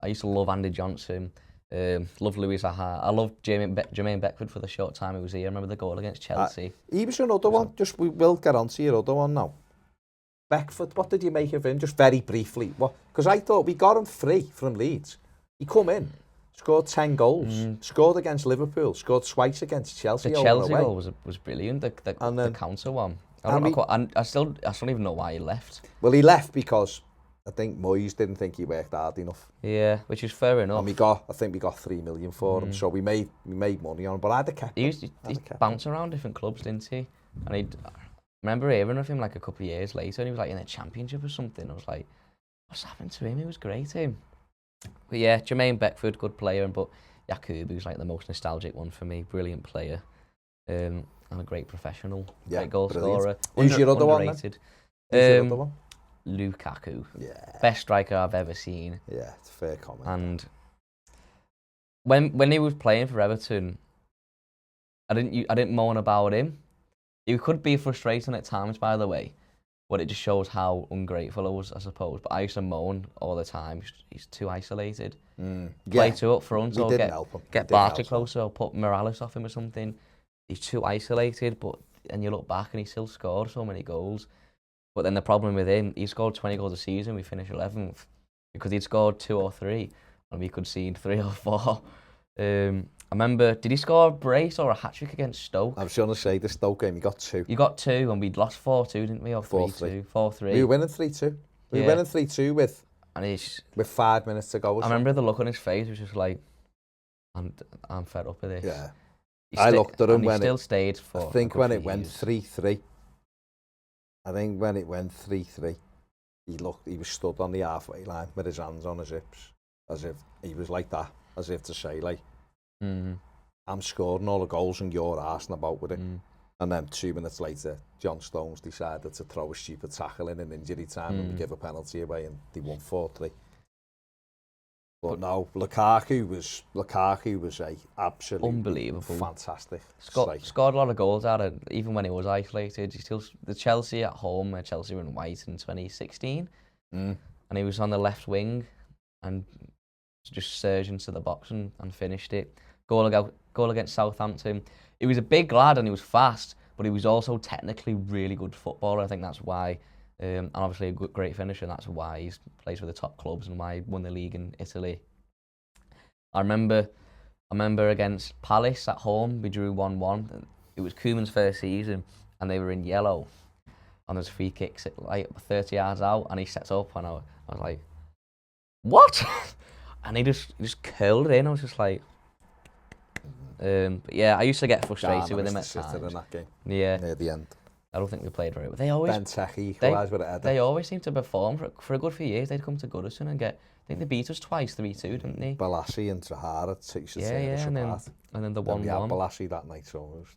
I used to love Andy Johnson, love Louis Zaha. I love Jermaine Beckford for the short time he was here. I remember the goal against Chelsea. He was another one. We will get on to your other one now. Beckford, what did you make of him? Just very briefly. Because I thought we got him free from Leeds. He come in, scored 10 goals, scored against Liverpool, scored twice against Chelsea. The Chelsea goal was brilliant. The counter one. I still don't even know why he left. Well, he left because I think Moyes didn't think he worked hard enough. Yeah, which is fair enough. And I think we got 3 million for him, so we made money on him. But I'd have kept him. He bounced around different clubs, didn't he? And I remember hearing of him like a couple of years later, and he was like in a championship or something. I was like, what's happened to him? He was great, him. But yeah, Jermaine Beckford, good player, but Yakubu's like the most nostalgic one for me. Brilliant player, and a great professional, great goal scorer. Who's your other underrated. one? Who's your other one? Lukaku. Yeah. Best striker I've ever seen. Yeah, it's a fair comment. And when he was playing for Everton, I didn't moan about him. He could be frustrating at times, by the way, but it just shows how ungrateful I was, I suppose. But I used to moan all the time. He's too isolated. Play two up front, or get Barkley closer, or put Morales off him or something. He's too isolated, and you look back and he still scored so many goals. But then the problem with him, he scored 20 goals a season, we finished 11th, because he'd scored 2 or 3, and we conceded 3 or 4. I remember, did he score a brace or a hat-trick against Stoke? I was going to say, the Stoke game, he got 2. You got 2, and we'd lost 4-2, didn't we? Or 3-2? 4-3. We were winning 3-2. We were winning 3-2 with 5 minutes to go. I remember the look on his face, was just like, I'm fed up with this. Yeah. I looked at him when he stayed for I think when it went 3-3. I think when it went 3-3, he was stood on the halfway line with his hands on his hips, as if he was like that, as if to say, like, I'm scoring all the goals and you're arsing about with it. And then 2 minutes later, John Stones decided to throw a stupid tackle in injury time and we give a penalty away and they won 4-3. But no, Lukaku was a absolutely unbelievable, fantastic. Scored a lot of goals out of, even when he was isolated. He still the Chelsea at home, Chelsea were in white in 2016, and he was on the left wing and just surged into the box and finished it. Goal against Southampton. He was a big lad and he was fast, but he was also technically really good footballer. I think that's why. And obviously a great finisher, and that's why he plays for the top clubs and why he won the league in Italy. I remember against Palace at home, we drew 1-1. It was Koeman's first season, and they were in yellow. And there's free kicks at like 30 yards out, and he sets up, and I was like, what? And he just curled it in. I was just like, but yeah, I used to get frustrated with him at times. In that game. Yeah. Near the end. I don't think we played very well. They always they always seem to perform for a good few years. They'd come to Goodison and I think they beat us twice, 3-2, didn't they? Balassi and Zahara takes us and then the 1-1. We had Balassi that night almost.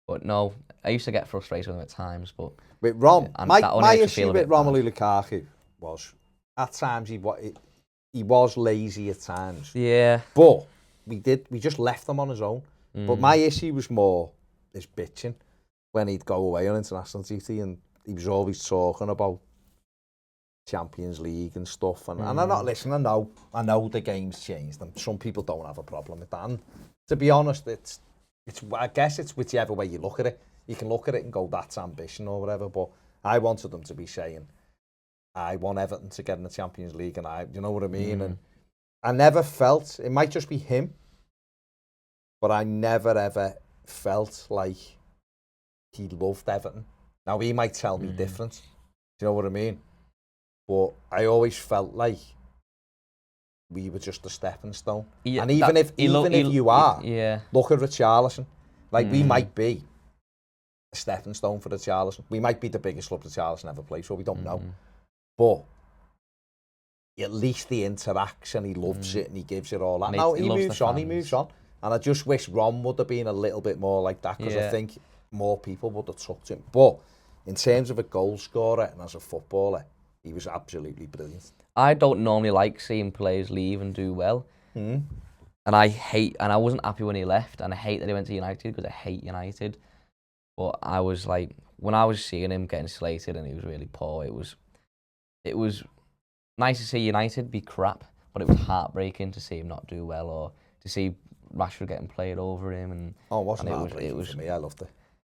But no, I used to get frustrated with him at times. But with my issue with Romelu Lukaku was at times he was lazy at times. Yeah. But we just left him on his own. But my issue was more his bitching. When he'd go away on international duty and he was always talking about Champions League and stuff. And I'm not listening. I know the game's changed and some people don't have a problem with that. And to be honest, I guess it's whichever way you look at it. You can look at it and go, that's ambition or whatever. But I wanted them to be saying, I want Everton to get in the Champions League, and you know what I mean? And I never felt, it might just be him, but I never ever felt like he loved Everton. Now, he might tell me different. Do you know what I mean? But I always felt like we were just a stepping stone. Yeah, and even if you are, look at Richarlison. Like, we might be a stepping stone for Richarlison. We might be the biggest club Richarlison ever played for. We don't know. But at least he interacts and he loves it and he gives it all that. Now, he moves on. And I just wish Ron would have been a little bit more like that, because I think more people would have took to him. But in terms of a goal scorer and as a footballer, he was absolutely brilliant. I don't normally like seeing players leave and do well. And I wasn't happy when he left, and I hate that he went to United, because I hate United. But I was like, when I was seeing him getting slated and he was really poor, it was nice to see United be crap, but it was heartbreaking to see him not do well, or to see Rashford getting played over him. And it wasn't heartbreaking for me. I loved it.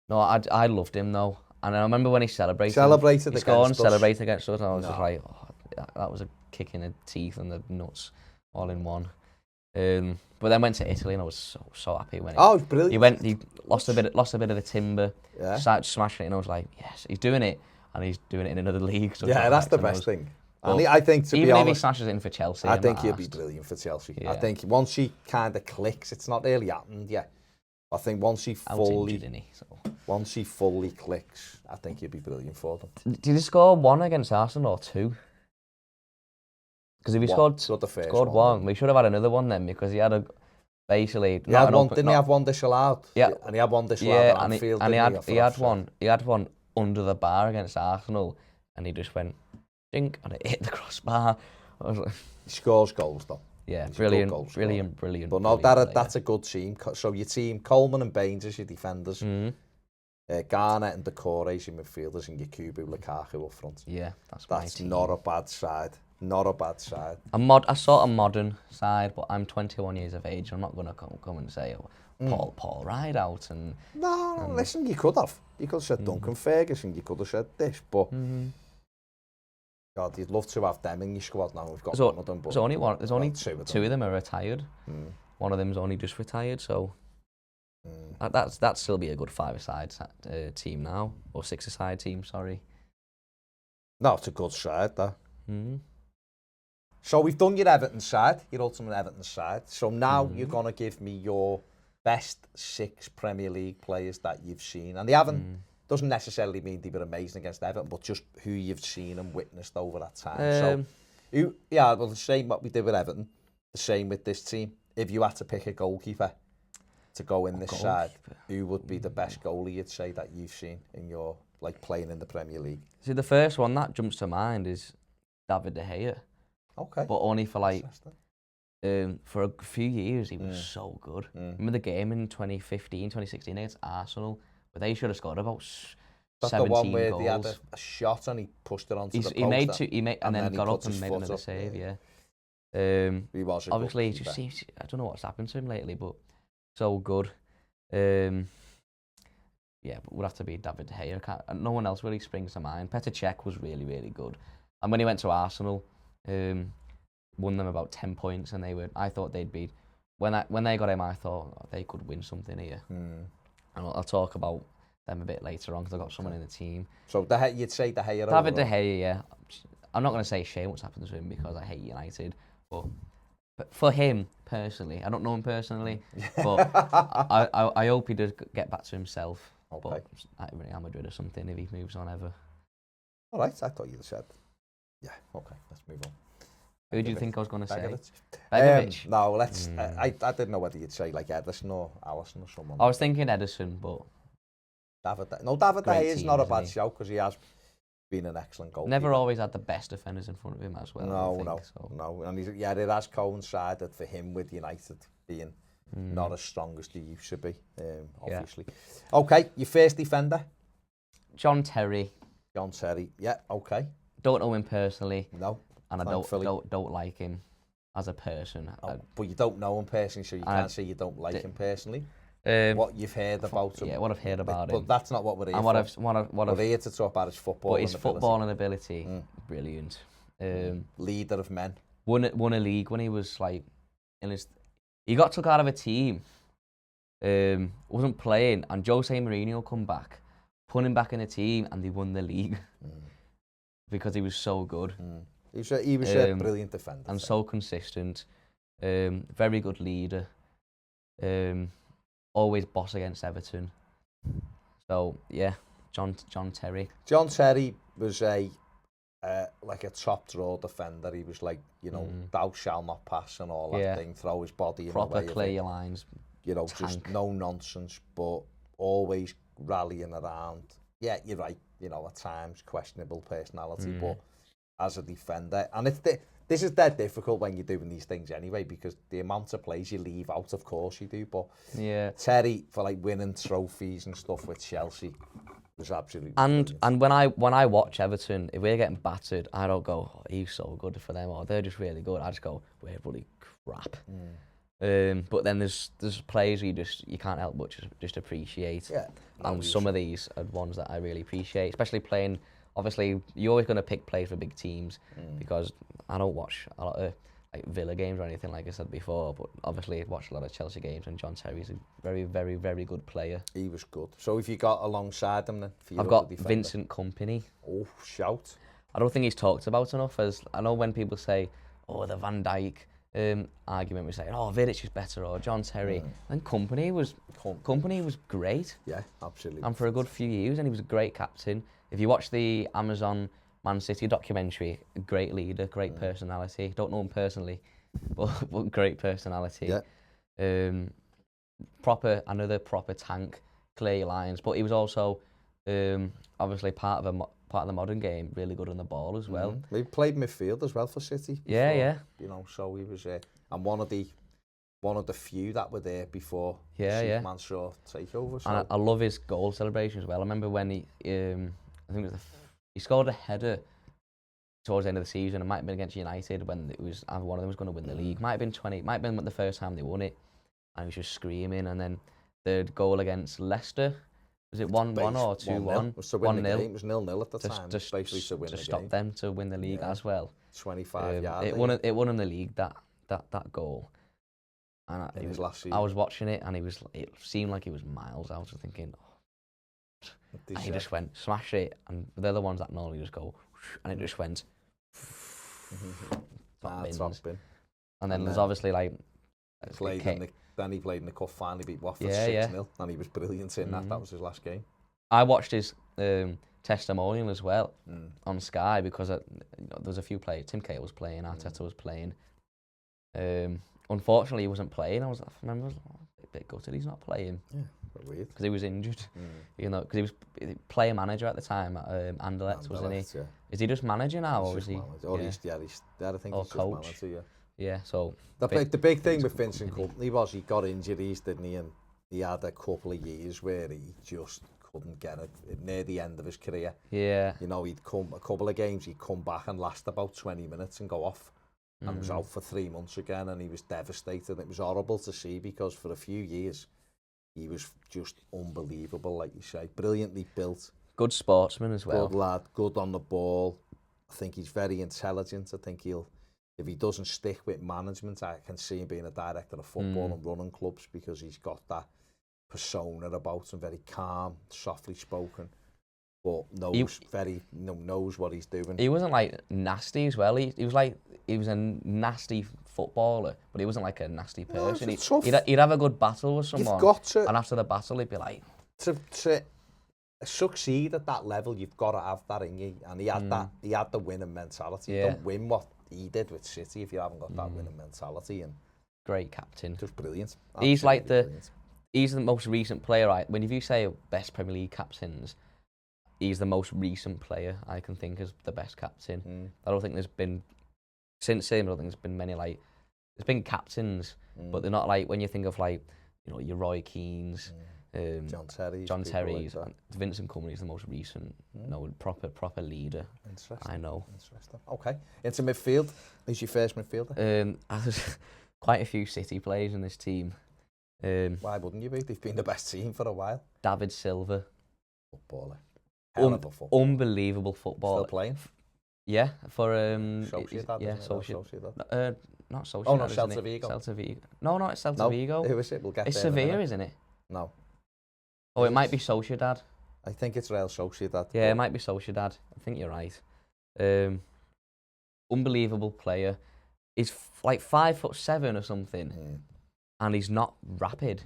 No, I loved him though, and I remember when he celebrated against us. Celebrated against us, and I was just like, that was a kick in the teeth and the nuts, all in one. But then went to Italy, and I was so happy when brilliant. He lost a bit of the timber, started smashing it, and I was like, yes, he's doing it, and he's doing it in another league. So that's the best thing. And I think, to be honest, even if he smashes it in for Chelsea, I think he'll be brilliant for Chelsea. I think once he kind of clicks, it's not really happened yet. I think once he fully clicks, I think he'll be brilliant for them. Did he score 1 against Arsenal or 2? Because if he scored one, we should have had another one then, because he had a basically. He had one, didn't he have one disallowed? Yeah, and he had one disallowed at Anfield. And he had one under the bar against Arsenal, and he just went dink and it hit the crossbar. I was like, he scores goals though. Yeah, brilliant. But no, that's a good team. So your team, Coleman and Baines as your defenders, Garnett and Decore as your midfielders, and your Kubu, Lukaku up front. Yeah, that's not a bad side. Not a bad side. A sort of modern side, but I'm 21 years of age. I'm not going to come and say, Paul Rideout and... No, listen, you could have. You could have said Duncan Ferguson, you could have said this, but... God, you'd love to have them in your squad now. We've got one of them, but... There's only two of them are retired. One of them's only just retired, so... That'd still be a good five-a-side team now, or six-a-side team, sorry. No, it's a good side, that. So we've done your Everton side, your ultimate Everton side. So now you're going to give me your best 6 Premier League players that you've seen. And they haven't, doesn't necessarily mean they were amazing against Everton, but just who you've seen and witnessed over that time. The same what we did with Everton, the same with this team. If you had to pick a goalkeeper to go in this side, who would be the best goalie you'd say that you've seen in your, like, playing in the Premier League? See, the first one that jumps to mind is David De Gea. Okay. But only for like, for a few years he was so good. Remember the game in 2015, 2016 against Arsenal, where they should have scored about 17 the one where goals. They had a shot and he pushed it onto the post. He made and then got up and made another save, He was a obviously, it just seems, I don't know what's happened to him lately, but so good. But would have to be David De Gea. No one else really springs to mind. Petr Cech was really, really good. And when he went to Arsenal, won them about 10 points, and I thought they'd be, when they got him, I thought they could win something here. And I'll talk about them a bit later on, because I've got someone in the team. So you'd say De Gea? David De Gea, yeah. I'm not going to say shame what's happened to him, because I hate United, but for him personally, I don't know him personally, but I hope he does get back to himself. Okay. But at Real Madrid or something, if he moves on ever. All right, I thought you'd said. Yeah, okay, let's move on. Who do you think I was going to say? Begovic. No, let's. I didn't know whether you'd say like Ederson or Alisson or someone. I was thinking Ederson, but David De Gea is not a bad shout, because he has been an excellent goalkeeper. Never always had the best defenders in front of him as well. No. And it has coincided for him with United being not as strong as they used to be, obviously. Yeah. Okay, your first defender? John Terry. Yeah, okay. Don't know him personally. No. And I don't like him as a person. But you don't know him personally, so you can't say you don't like him personally. What you've heard about him. Yeah, what I've heard about him. But that's not what we're here for. We're here to talk about his football and ability. But his footballing ability, brilliant. Leader of men. Won a league when he was like, he got took out of a team, wasn't playing, and Jose Mourinho come back, put him back in a team, and they won the league. Because he was so good. He was a brilliant defender. And so consistent. Very good leader. Always boss against Everton. So, yeah, John Terry. John Terry was like a top draw defender. He was like, thou shalt not pass and all that thing. Throw his body in proper the way clear lines. Tank. Just no nonsense, but always rallying around. Yeah, you're right. At times questionable personality, but as a defender, and this is dead difficult when you're doing these things anyway, because the amount of plays you leave out, of course you do. But Terry, for like winning trophies and stuff with Chelsea, was absolutely brilliant. And when I watch Everton, if we're getting battered, I don't go, oh, he's so good for them, or they're just really good. I just go, we're bloody crap. But then there's players you can't help but just appreciate. Yeah. And some of these are ones that I really appreciate, especially playing. Obviously, you're always going to pick players for big teams, because I don't watch a lot of like Villa games or anything, like I said before. But obviously, I watch a lot of Chelsea games, and John Terry's a very, very, very good player. He was good. So if you got alongside him then? I've got Vincent Kompany. Oh, shout! I don't think he's talked about enough. As I know when people say, "Oh, the Van Dijk." Argument we say, oh, Vidic is better, or John Terry. And Kompany was great. Yeah, absolutely. And for a good few years, and he was a great captain. If you watch the Amazon Man City documentary. Great leader, great personality. Don't know him personally, but great personality. Yeah. Another proper tank, clear your lines. But he was also obviously part of the modern game, really good on the ball as well. He played midfield as well for City. Before, Yeah. You know, so he was and one of the few that were there before Superman Shaw takeover. So. And I love his goal celebration as well. I remember when he, I think it was he scored a header towards the end of the season. It might have been against United when it was either one of them was going to win the league. Might have been the first time they won it. And he was just screaming. And then the goal against Leicester, was it 1-1 or 2-1? It was to win the game. It was 0-0 at the time. Basically to win the game. To stop them to win the league as well. 25 yards. It won him the league, that goal. And I was watching it, and it seemed like he was miles out. I was thinking, and he just went, smash it. And they're the ones that normally just go, and it just went. Top bin. And then there's obviously like. Then he played in the cup final, he beat Watford 6-0, and he was brilliant in that. That was his last game. I watched his testimonial as well on Sky because there was a few players. Tim Cahill was playing, Arteta was playing. Unfortunately, he wasn't playing. I remember a bit gutted he's not playing. Yeah, but weird. Because he was injured. You know, because he was player manager at the time at Anderlecht, wasn't he? Yeah. Is he just manager now, or is he? Or I think he's just manager, yeah. Yeah, so... The big thing with Vincent Kompany was he got injuries, didn't he? And he had a couple of years where he just couldn't get it near the end of his career. Yeah. You know, he'd come a couple of games, he'd come back and last about 20 minutes and go off. And was out for 3 months again, and he was devastated. It was horrible to see because for a few years, he was just unbelievable, like you say. Brilliantly built. Good sportsman as well. Good lad, good on the ball. I think he's very intelligent. I think if he doesn't stick with management, I can see him being a director of football and running clubs because he's got that persona about him, very calm, softly spoken, but knows what he's doing. He wasn't like nasty as well. He was a nasty footballer, but he wasn't like a nasty person. He'd have a good battle with someone, and after the battle, he'd be like, to succeed at that level, you've got to have that in you, and he had the winning mentality. You don't win what he did with City if you haven't got that winning mentality. And great captain, just brilliant. He's like he's the most recent player. Right, when if you say best Premier League captains, he's the most recent player I can think as the best captain. I don't think there's been since him. I don't think there's been many like there's been captains, but they're not like when you think of like your Roy Keanes. John Terry's, like Vincent Kompany's the most recent, proper leader. Interesting. I know. Interesting. Okay, into midfield. Who's your first midfielder? There's quite a few City players in this team. Why wouldn't you be? They've been the best team for a while. David Silva. Footballer. Hell of a footballer. Unbelievable footballer. Still playing? Yeah, for Sociedad. Sociedad. Not Sociedad. Oh no, Celta Vigo. Celta Vigo. No, it's Celta Vigo. Who is it? We'll get it's there. Sevilla, isn't it? No. Oh, it might be Sociedad. I think it's Real Sociedad. Yeah, it might be Sociedad. I think you're right. Unbelievable player. He's like 5'7" or something, and he's not rapid.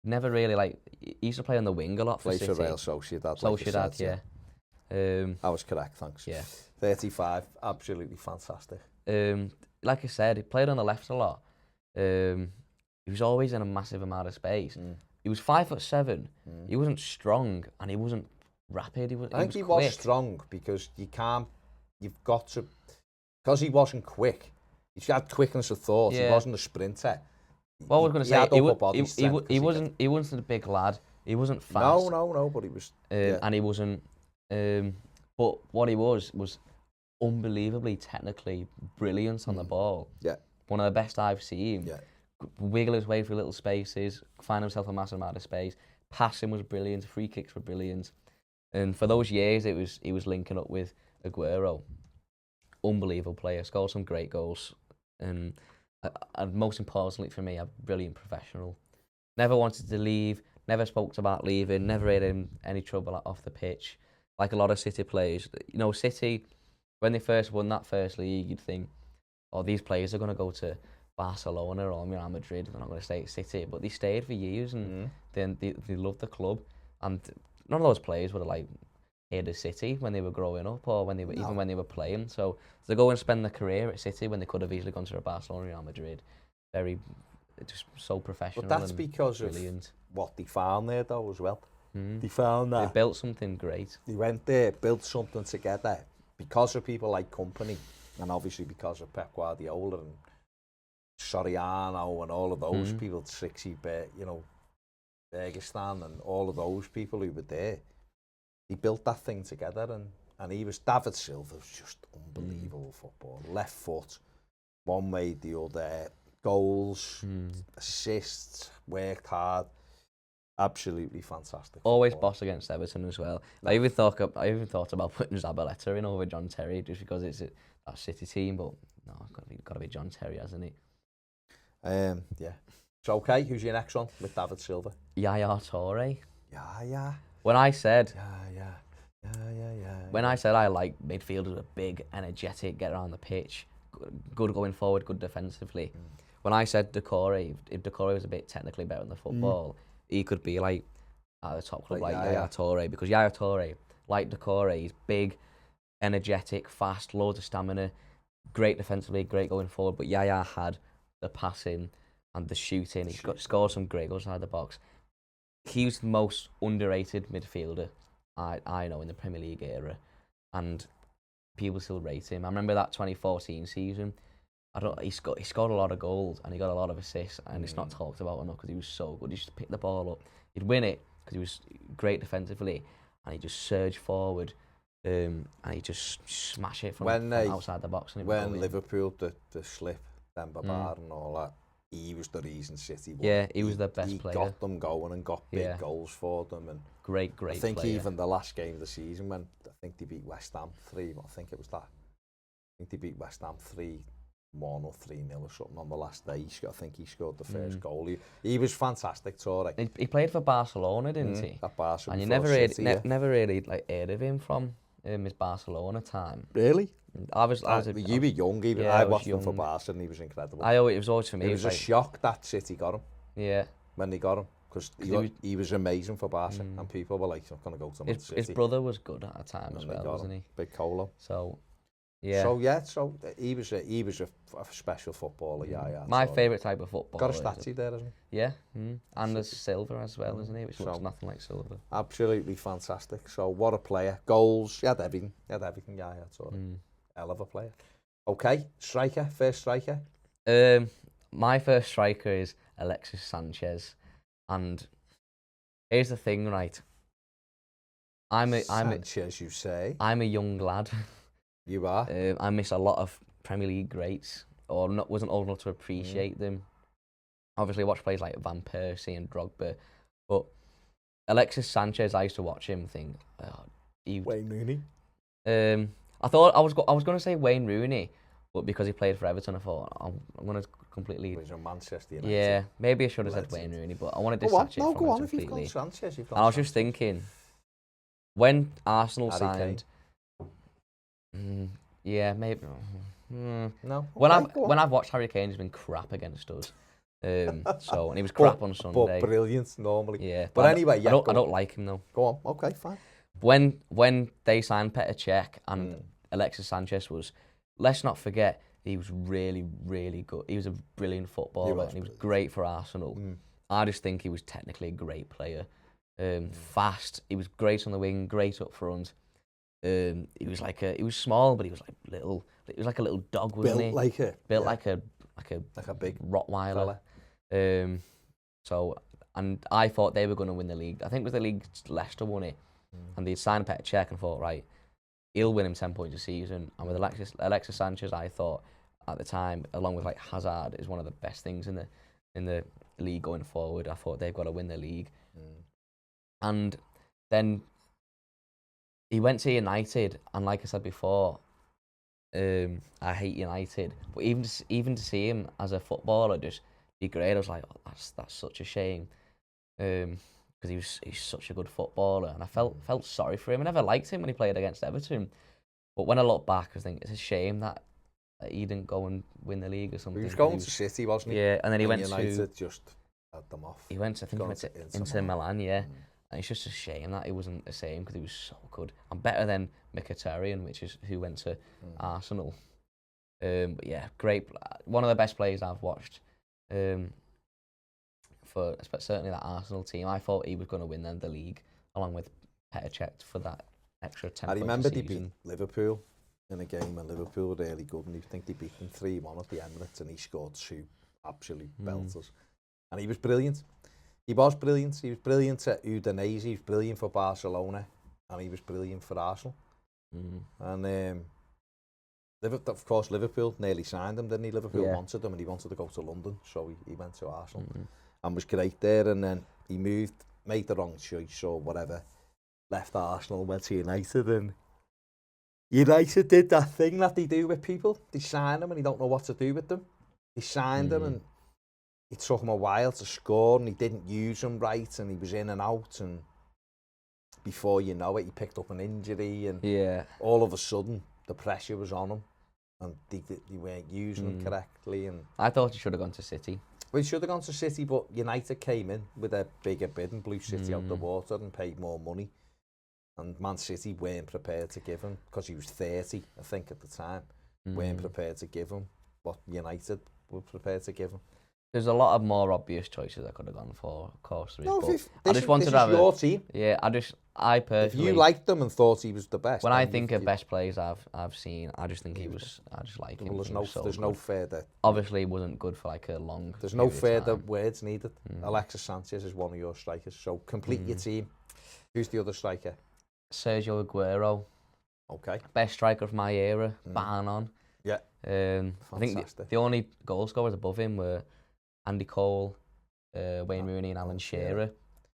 Never really he used to play on the wing a lot for City. Plays for Real Sociedad. Sociedad, yeah. I was correct, thanks. Yeah. 35, absolutely fantastic. Like I said, he played on the left a lot. He was always in a massive amount of space. He was 5'7". He wasn't strong and he wasn't rapid. I think he was strong because you've got to, because he wasn't quick. He had quickness of thought. Yeah. He wasn't a sprinter. Well, I was going to say, he wasn't a big lad. He wasn't fast. No, but he was. And he wasn't. But what he was unbelievably technically brilliant on the ball. Yeah. One of the best I've seen. Yeah. Wiggle his way through little spaces, find himself a massive amount of space. Passing was brilliant, free kicks were brilliant. And for those years, he was linking up with Aguero. Unbelievable player, scored some great goals. And most importantly for me, a brilliant professional. Never wanted to leave, never spoke about leaving, never had any trouble off the pitch. Like a lot of City players. City, when they first won that first league, you'd think, these players are going to go to Barcelona or Real Madrid. They're not going to stay at City, but they stayed for years and then they loved the club. And none of those players would have head of City when they were growing up, or when they were even when they were playing. So to go and spend their career at City when they could have easily gone to Barcelona, Real Madrid, just so professional. But that's and because brilliant. of what they found there, though, as well. Mm. They found that. They built something great. They went there, built something together because of people like Company, and obviously because of Pep Guardiola and Soriano and all of those people, Trixie, Bergistan and all of those people who were there. They built that thing together, and David Silva was just unbelievable football. Left foot, one made the other, goals, assists, worked hard. Absolutely fantastic. Always football. boss against Everton as well. I even thought about putting Zabaleta in over John Terry just because it's that City team, but no, it's got to be John Terry, hasn't it? Yeah. So okay, who's your next one with David Silva? Yaya Toure. Yeah. When I said When I said I like midfielders are big, energetic, get around the pitch, good going forward, good defensively. When I said Decore, if Decore was a bit technically better in the football, he could be like at the top club like Yaya Toure, because Yaya Toure, like Decore, he's big, energetic, fast, loads of stamina, great defensively, great going forward. But Yaya had the passing and the shooting. He scored some great goals inside the box. He was the most underrated midfielder I know in the Premier League era, and people still rate him. I remember that 2014 season. He scored a lot of goals and he got a lot of assists, and it's not talked about enough because he was so good. He just picked the ball up. He'd win it because he was great defensively, and he just surged forward, and he just smash it from outside the box. And when Liverpool the slip, Demba Ba and all that, he was the reason City won. Yeah, he was the best player. He got them going and got big goals for them. And great I think player. even the last game of the season when I think they beat West Ham 3, I think it was that. I think they beat West Ham 3-1 or 3-0 or something on the last day. I think he scored the first goal. He was fantastic, Toure. He played for Barcelona, didn't he? At Barcelona. And you never really heard of him from his Barcelona time. Really? You were young. I watched him for Barca and he was incredible. It was always for me. It was a shock that City got him. Yeah. When they got him. Because he was amazing for Barca and people were like, I'm going to go to Man City. His brother was good at the time as well, wasn't he? Big Colo. So, yeah. So he was a special footballer, My favourite type of footballer. Got a statue there, hasn't he? Yeah. And there's Silva as well, isn't he? Which looks nothing like Silva. Absolutely fantastic. So what a player. Goals, he had everything, hell of a player. Okay, first striker. My first striker is Alexis Sanchez, and here's the thing, right? Sanchez, you say? I'm a young lad. You are. I miss a lot of Premier League greats, or wasn't old enough to appreciate them. Obviously, I watched players like Van Persie and Drogba, but Alexis Sanchez, I used to watch him and think, Wayne Rooney. I thought I was going to say Wayne Rooney, but because he played for Everton, I thought I'm going to completely. He's from Manchester United. Yeah, maybe I should have said Wayne Rooney, but I wanted to detach it from go it on, completely. if you've gone Sanchez, I was just thinking, when Arsenal signed. Yeah, maybe. No. When I've watched Harry Kane, he's been crap against us. And he was crap on Sunday. But brilliant normally. Yeah. But anyway, I don't like him though. Go on. Okay, fine. When they signed Petr Cech and Alexis Sanchez let's not forget, he was really, really good. He was a brilliant footballer and he was great for Arsenal. I just think he was technically a great player. Fast. He was great on the wing, great up front. He was small, but he was like little. He was like a little dog, wasn't he? Built like a big Rottweiler. And I thought they were going to win the league. I think it was the league Leicester won it, and they'd signed Petr Cech and thought, right, he'll win him 10 points a season. And with Alexis Sanchez, I thought at the time, along with like Hazard, is one of the best things in the league going forward. I thought they've got to win the league, and then he went to United, and like I said before, I hate United, but even to see him as a footballer just be great, I was like, oh, that's such a shame, because he's such a good footballer, and I felt sorry for him. I never liked him when he played against Everton, but when I look back, I think it's a shame that he didn't go and win the league or something. He was going to City, wasn't he? Yeah, and then he went United to just had them off. He went to Inter Milan, yeah. And it's just a shame that he wasn't the same because he was so good. And better than Mkhitaryan, which is who went to Arsenal. But yeah, great. One of the best players I've watched. For certainly that Arsenal team. I thought he was going to win then the league, along with Petr Cech for that extra 10 I points remember a they season. beat Liverpool in a game when Liverpool were really good, and I think they beat them 3-1 at the Emirates, and he scored 2 absolute belters. And he was brilliant. He was brilliant. He was brilliant at Udinese, he was brilliant for Barcelona, and he was brilliant for Arsenal. And of course, Liverpool nearly signed him, didn't he? Liverpool wanted him, and he wanted to go to London, so he went to Arsenal and was great there. And then he moved, made the wrong choice or whatever, left Arsenal, went to United, and United did that thing that they do with people. They sign them and they don't know what to do with them. They signed him, and it took him a while to score, and he didn't use him right, and he was in and out, and before you know it, he picked up an injury, and all of a sudden, the pressure was on him, and they weren't using him correctly. And I thought he should have gone to City. Well, he should have gone to City, but United came in with a bigger bid and blew City out the water and paid more money. And Man City weren't prepared to give him, because he was 30, I think, at the time, weren't prepared to give him what United were prepared to give him. There's a lot of more obvious choices I could have gone for, of course. No, I just wanted to have your team. Yeah, I personally. If you liked them and thought he was the best. When I think of best players I've seen, I just think I just like him. Well, there's no further. Obviously, it wasn't good for like a long. There's no further words needed. Alexis Sanchez is one of your strikers, so complete your team. Who's the other striker? Sergio Aguero. Okay. Best striker of my era, bang on. Yeah. I think the only goal scorers above him were Andy Cole, Wayne Rooney and Alan Shearer.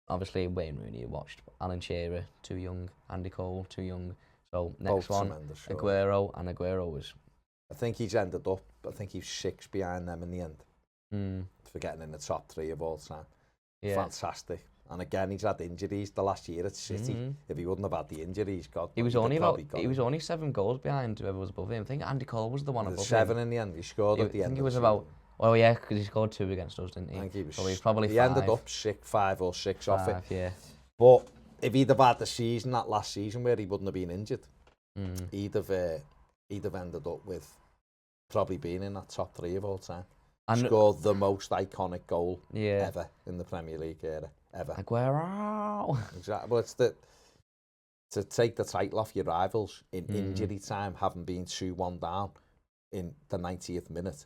Obviously, Wayne Rooney you watched. Alan Shearer, too young. Andy Cole, too young. So next one, Aguero, and Aguero was... I think he's ended up, I think he's 6 behind them in the end. For getting in the top 3 of all time. Yeah. Fantastic. And again, he's had injuries the last year at City. If he wouldn't have had the injuries, he was only 7 goals behind whoever was above him. I think Andy Cole was the one above 7 in the end. He scored at the end. I think he was about... Oh yeah, because he scored 2 against us, didn't he? I think he was. So he was probably he 5. ended up 5 or 6 off it. Yeah. But if he'd have had the season, that last season where he wouldn't have been injured, he'd have ended up with probably being in that top 3 of all time. And scored the most iconic goal ever in the Premier League era, ever. Aguero. Exactly. But it's to take the title off your rivals in injury time, having been 2-1 down in the 90th minute.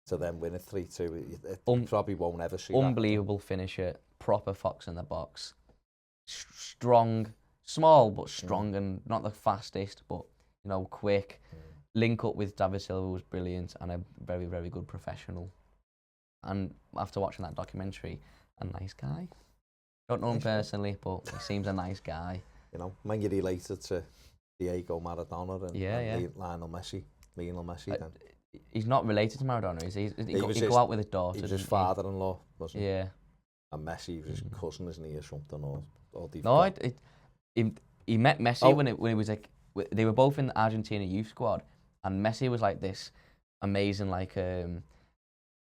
To then win it 3-2, it probably won't ever see unbelievable that. Finisher, proper fox in the box. Strong, small but strong, and not the fastest, but quick. Link up with David Silva was brilliant, and a very, very good professional. And after watching that documentary, a nice guy. Don't know him personally, but he seems a nice guy. When you're related to Diego Maradona and Lionel Messi then. He's not related to Maradona, is he? He go out with his daughter. He was his father-in-law, wasn't he? Yeah. And Messi was his cousin, isn't he, or something? No, he met Messi when he was like... They were both in the Argentina youth squad, and Messi was like this amazing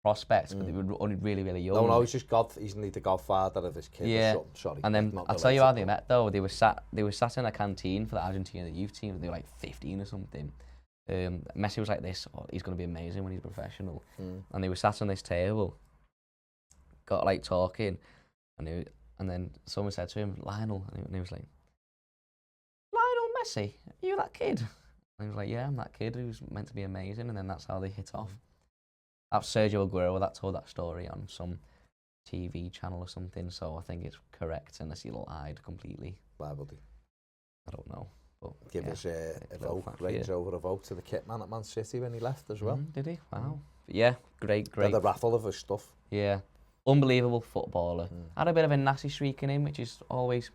prospect, but they were only really, really young. No, he's just he's the godfather of his kid or something. Sorry. And then I'll tell you how they met though. They were sat in a canteen for the Argentina youth team. They were like 15 or something. Messi was like this, he's going to be amazing when he's professional. And they were sat on this table, got like talking, and then someone said to him, Lionel, and he was like, Lionel Messi, are you that kid? And he was like, yeah, I'm that kid who's meant to be amazing. And then that's how they hit off. That's Sergio Aguero that told that story on some TV channel or something, so I think it's correct unless you lied completely. Why would he? I don't know. But give us a vote, range over a vote to the kit man at Man City when he left as well. Did he? Wow. Yeah, great. Had a raffle of his stuff. Yeah. Unbelievable footballer. Had a bit of a nasty streak in him, which is always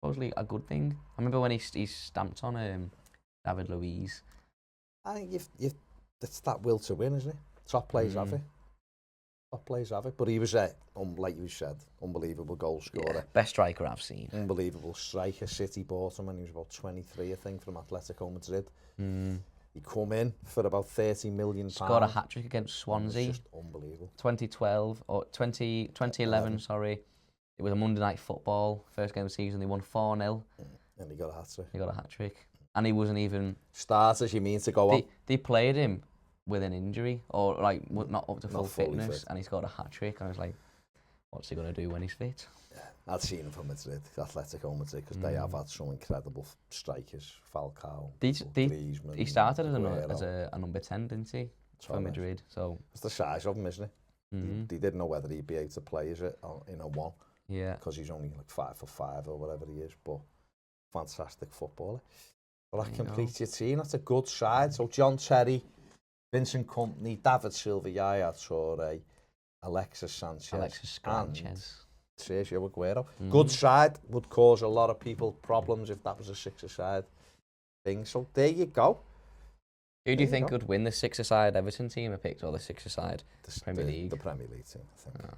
supposedly a good thing. I remember when he stamped on David Luiz. I think it's that will to win, isn't it? Top players have it. Top players have it. But he was, like you said, unbelievable goal scorer. Yeah, best striker I've seen. Unbelievable striker. City bought him when he was about 23, I think, from Atletico Madrid. He come in for about £30 million. Scored a hat-trick against Swansea. Just unbelievable. 2011, sorry. It was a Monday Night Football, first game of the season. They won 4-0. And he got a hat-trick. He got a hat-trick. And he wasn't even... Starters, you mean to go on? They played him with an injury, or like not up to full fitness, fit. and he's got a hat-trick. And I was like, what's he going to do when he's fit? Yeah, I'd seen him for Madrid, Atletico Madrid, because they have had some incredible strikers. Falcao, Griezmann, he started as a number 10, didn't he? For Madrid. So it's the size of him, isn't it? They didn't know whether he'd be able to play as in a one. Yeah. Because he's only like 5'5" or whatever he is, but fantastic footballer. Well, that completes your team. That's a good side. So John Terry, Vincent Kompany, David Silva, Yaya Toure, Alexis Sanchez. Sergio Aguero. Good side. Would cause a lot of people problems if that was a six-a-side thing. So there you go. Who do you think would win the six-a-side Everton team I picked, or the six-a-side Premier League? The Premier League team, I think. Oh.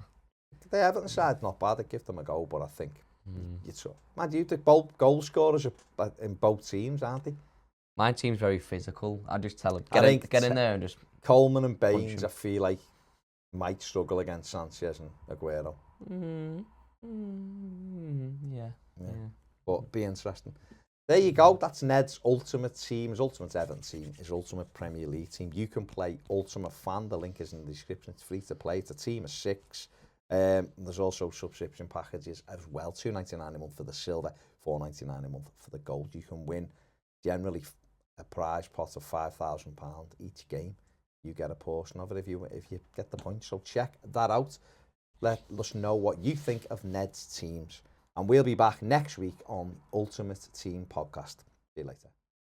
The Everton side, not bad. I'd give them a go, but I think you think both goal scorers are in both teams, aren't they? My team's very physical. I just tell them, get in there and just... Coleman and Baines, I feel like, might struggle against Sanchez and Aguero. Yeah. But be interesting. There you go. That's Ned's ultimate team, his ultimate Everton team, his ultimate Premier League team. You can play Ultimate Fan. The link is in the description. It's free to play. It's a team of 6. There's also subscription packages as well. $2.99 a month for the silver, $4.99 a month for the gold. You can win generally a prize pot of £5,000 each game. You get a portion of it if you get the points. So check that out. Let us know what you think of Ned's teams. And we'll be back next week on Ultimate Team Podcast. See you later.